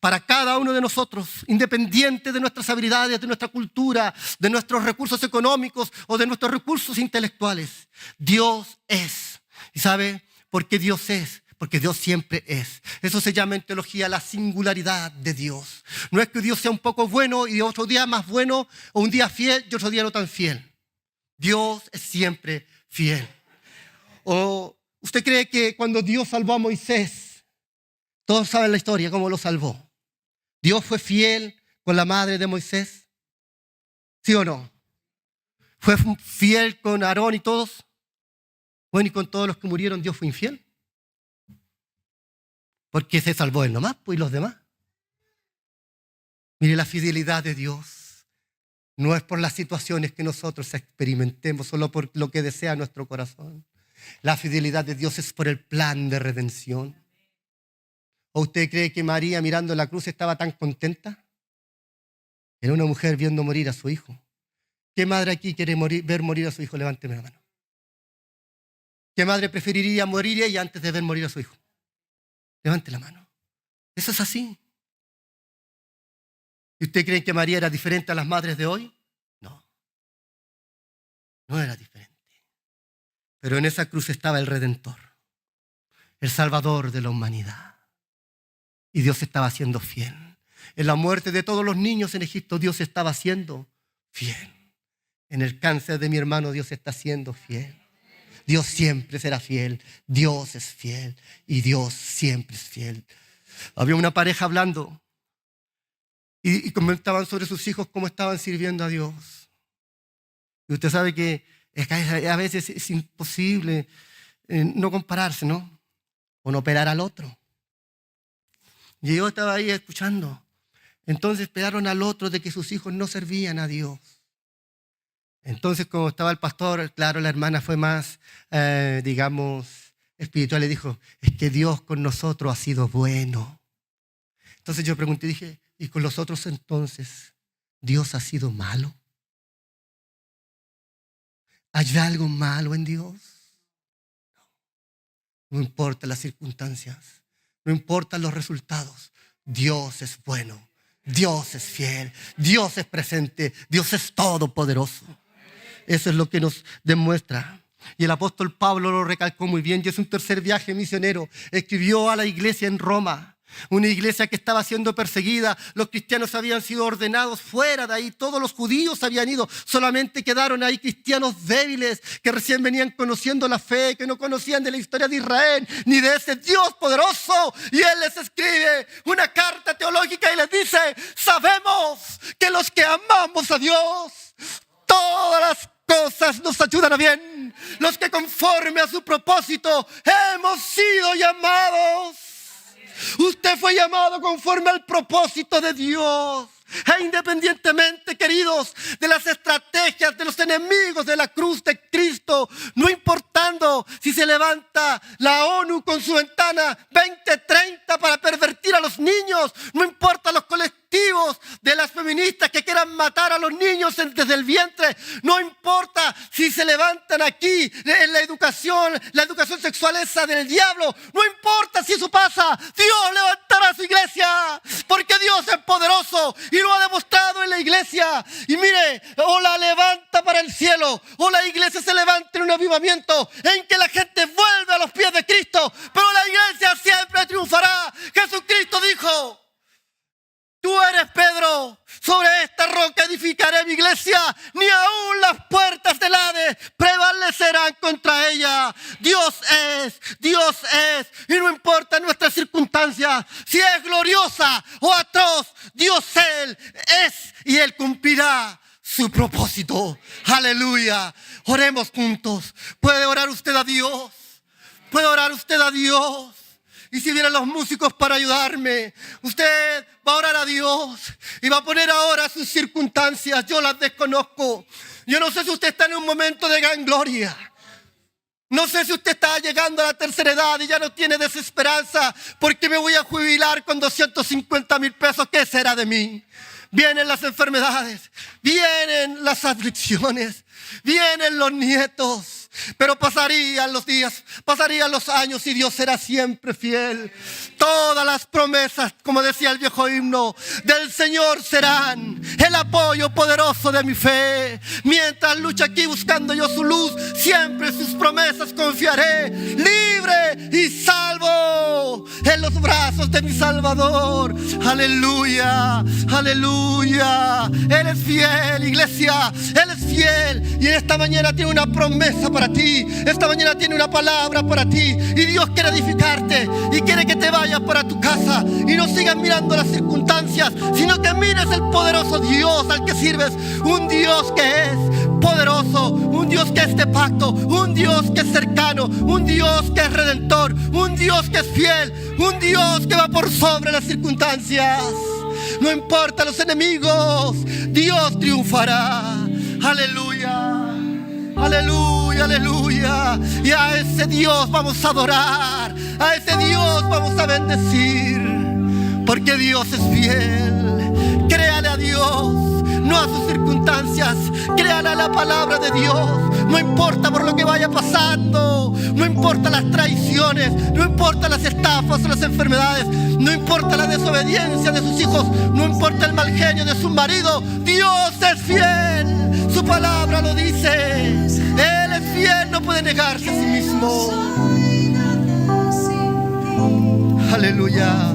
Para cada uno de nosotros, independiente de nuestras habilidades, de nuestra cultura, de nuestros recursos económicos o de nuestros recursos intelectuales. Dios es. ¿Y sabe por qué Dios es? Porque Dios siempre es. Eso se llama en teología la singularidad de Dios. No es que Dios sea un poco bueno y otro día más bueno, o un día fiel y otro día no tan fiel. Dios es siempre fiel. ¿O usted cree que cuando Dios salvó a Moisés, todos saben la historia, cómo lo salvó? ¿Dios fue fiel con la madre de Moisés? ¿Sí o no? ¿Fue fiel con Aarón y todos? Bueno, y con todos los que murieron, ¿Dios fue infiel? Porque se salvó él nomás, pues, y los demás. Mire, la fidelidad de Dios no es por las situaciones que nosotros experimentemos, solo por lo que desea nuestro corazón. La fidelidad de Dios es por el plan de redención. ¿O usted cree que María mirando la cruz estaba tan contenta? Era una mujer viendo morir a su hijo. ¿Qué madre aquí quiere ver morir a su hijo? Levánteme la mano. ¿Qué madre preferiría morir ella antes de ver morir a su hijo? Levante la mano. Eso es así. ¿Y usted cree que María era diferente a las madres de hoy? No. No era diferente. Pero en esa cruz estaba el Redentor, el Salvador de la humanidad. Y Dios estaba siendo fiel. En la muerte de todos los niños en Egipto, Dios estaba siendo fiel. En el cáncer de mi hermano, Dios está siendo fiel. Dios siempre será fiel. Dios es fiel y Dios siempre es fiel. Había una pareja hablando y comentaban sobre sus hijos cómo estaban sirviendo a Dios. Y usted sabe que a veces es imposible no compararse, ¿no? O no operar al otro. Y yo estaba ahí escuchando. Entonces esperaron al otro de que sus hijos no servían a Dios. Entonces, como estaba el pastor, claro, la hermana fue más, espiritual. Le dijo: es que Dios con nosotros ha sido bueno. Entonces yo pregunté, dije: ¿y con los otros entonces Dios ha sido malo? ¿Hay algo malo en Dios? No importa las circunstancias, no importan los resultados. Dios es bueno, Dios es fiel, Dios es presente, Dios es todopoderoso. Eso es lo que nos demuestra. Y el apóstol Pablo lo recalcó muy bien. Y es un tercer viaje misionero. Escribió a la iglesia en Roma, una iglesia que estaba siendo perseguida. Los cristianos habían sido ordenados fuera de ahí. Todos los judíos habían ido. Solamente quedaron ahí cristianos débiles que recién venían conociendo la fe, que no conocían de la historia de Israel ni de ese Dios poderoso. Y él les escribe una carta teológica y les dice: sabemos que los que amamos a Dios, todas las cosas nos ayudan a bien. Los que conforme a su propósito hemos sido llamados. Usted fue llamado conforme al propósito de Dios. E independientemente, queridos, de las estrategias de los enemigos de la cruz de Cristo, no importando si se levanta la ONU con su ventana 2030 para pervertir a los niños, no importa los colectivos de las feministas que quieran matar a los niños desde el vientre, no importa si se levantan aquí en la educación sexual esa del diablo, no importa si eso pasa, Dios levantará su iglesia, porque Dios es poderoso y lo ha demostrado en la iglesia. Y mire, o la levanta para el cielo, o la iglesia se levanta en un avivamiento en que la gente vuelve a los pies de Cristo, pero la iglesia siempre triunfará. Jesucristo dijo: tú eres Pedro, sobre esta roca edificaré mi iglesia, ni aún las puertas del Hades prevalecerán contra ella. Dios es, y no importa nuestras circunstancias, si es gloriosa o atroz, Dios Él es y Él cumplirá su propósito. Aleluya. Oremos juntos. ¿Puede orar usted a Dios? ¿Puede orar usted a Dios? Y si vienen los músicos para ayudarme, usted va a orar a Dios y va a poner ahora sus circunstancias. Yo las desconozco. Yo no sé si usted está en un momento de gran gloria. No sé si usted está llegando a la tercera edad y ya no tiene desesperanza porque me voy a jubilar con 250,000 pesos. ¿Qué será de mí? Vienen las enfermedades, vienen las aflicciones, vienen los nietos. Pero pasarían los días, pasarían los años y Dios será siempre fiel. Todas las promesas, como decía el viejo himno, del Señor serán el apoyo poderoso de mi fe. Mientras lucho aquí buscando yo su luz, siempre sus promesas confiaré. Libre y salvo en los brazos de mi Salvador. Aleluya, aleluya. Él es fiel, iglesia, Él es fiel. Y en esta mañana tiene una promesa para ti. Esta mañana tiene una palabra para ti. Y Dios quiere edificarte y quiere que te vayas para tu casa y no sigas mirando las circunstancias, sino que mires el poderoso Dios al que sirves. Un Dios que es poderoso, un Dios que es de pacto, un Dios que es cercano, un Dios que es redentor, un Dios que es fiel, un Dios que va por sobre las circunstancias. No importa los enemigos, Dios triunfará. Aleluya. Aleluya, aleluya. Y a ese Dios vamos a adorar, a ese Dios vamos a bendecir, porque Dios es fiel. Créale a Dios, no a sus circunstancias. Créale a la palabra de Dios. No importa por lo que vaya pasando, no importa las traiciones, no importa las estafas o las enfermedades, no importa la desobediencia de sus hijos, no importa el mal genio de su marido. Dios es fiel, su palabra lo dice. Él es fiel, no puede negarse a sí mismo. Aleluya.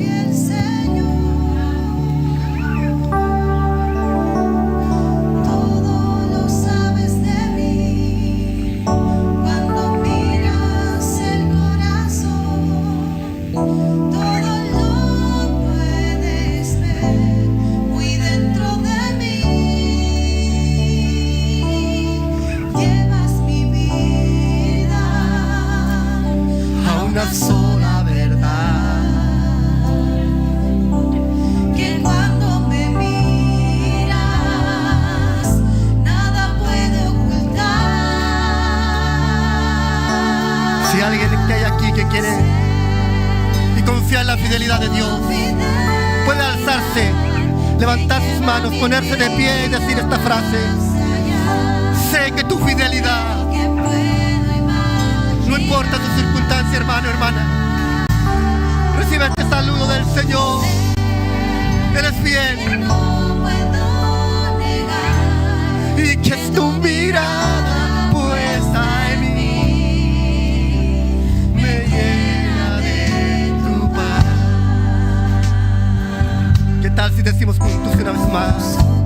Sola verdad, que cuando me miras nada puede ocultar. Si alguien que hay aquí que quiere y confía en la fidelidad de Dios, puede alzarse, levantar sus manos, ponerse de pie y decir esta frase: sé que tu fidelidad, no importa tu circunstancia, hermano, hermana, recibe este saludo del Señor. Él es fiel. Y que es tu mirada puesta en mí, me llena de tu paz. ¿Qué tal si decimos juntos una vez más? Como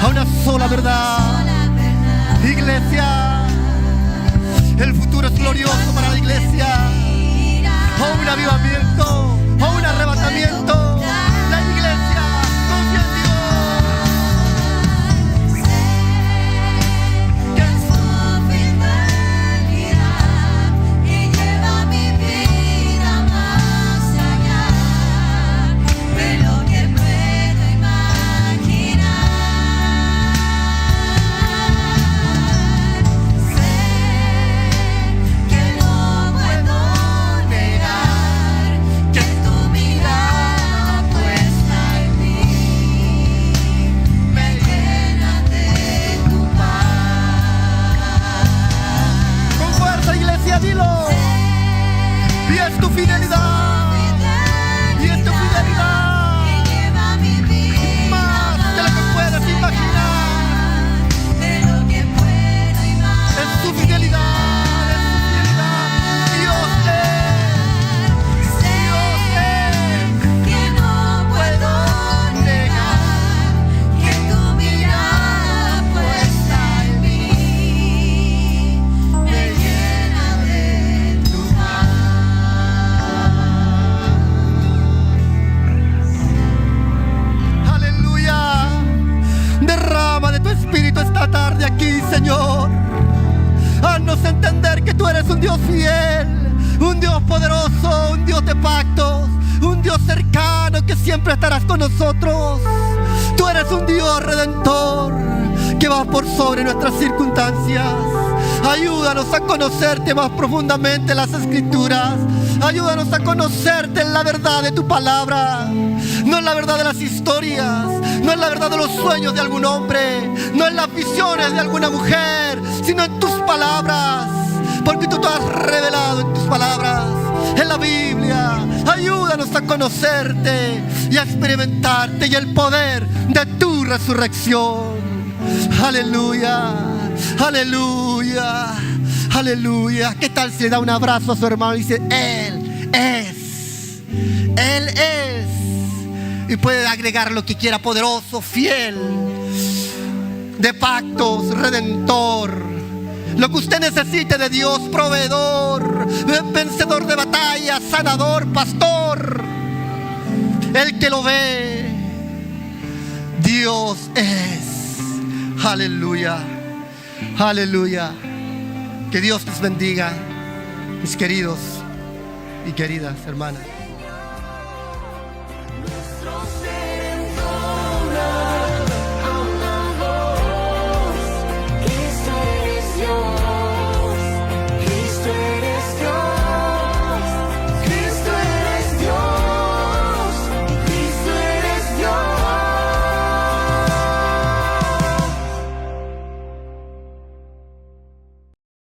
a una sola verdad. Iglesia, el futuro es glorioso para la iglesia. O un avivamiento, o un arrebatamiento. La iglesia confía en Dios. Que es su fidelidad que lleva mi vida más allá de lo que puedo imaginar. Sé que no puedo negar que tu mirada puesta en mí me llena de tu paz. Con fuerza, iglesia, dilo. Y es tu fidelidad. Y es tu fidelidad. Que lleva mi vida Más de lo que puedes imaginar. de lo que puedo imaginar. Es tu fidelidad. Es tu fidelidad. Dios Sé que no puedo negar que tu mirada puesta en mí me llena de tu paz. Aleluya. Derrama de tu espíritu esta tarde aquí, Señor. Haznos entender que tú eres un Dios fiel, un Dios poderoso, un Dios de pactos, un Dios cercano que siempre estarás con nosotros. Tú eres un Dios redentor que va por sobre nuestras circunstancias. Ayúdanos a conocerte más profundamente en las Escrituras. Ayúdanos a conocerte en la verdad de tu palabra. No en la verdad de las historias, no en la verdad de los sueños de algún hombre, no en las visiones de alguna mujer, sino en tus palabras. Porque tú te has revelado en tus palabras, en la Biblia. Ayúdanos a conocerte y a experimentarte y el poder de tu resurrección. Aleluya, aleluya, aleluya. ¿Qué tal si le da un abrazo a su hermano y dice, Él es, Él es? Y puede agregar lo que quiera: poderoso, fiel, de pactos, redentor. Lo que usted necesite de Dios: proveedor, vencedor de batalla, sanador, pastor. El que lo ve, Dios es. Aleluya, aleluya. Que Dios les bendiga, mis queridos y queridas hermanas.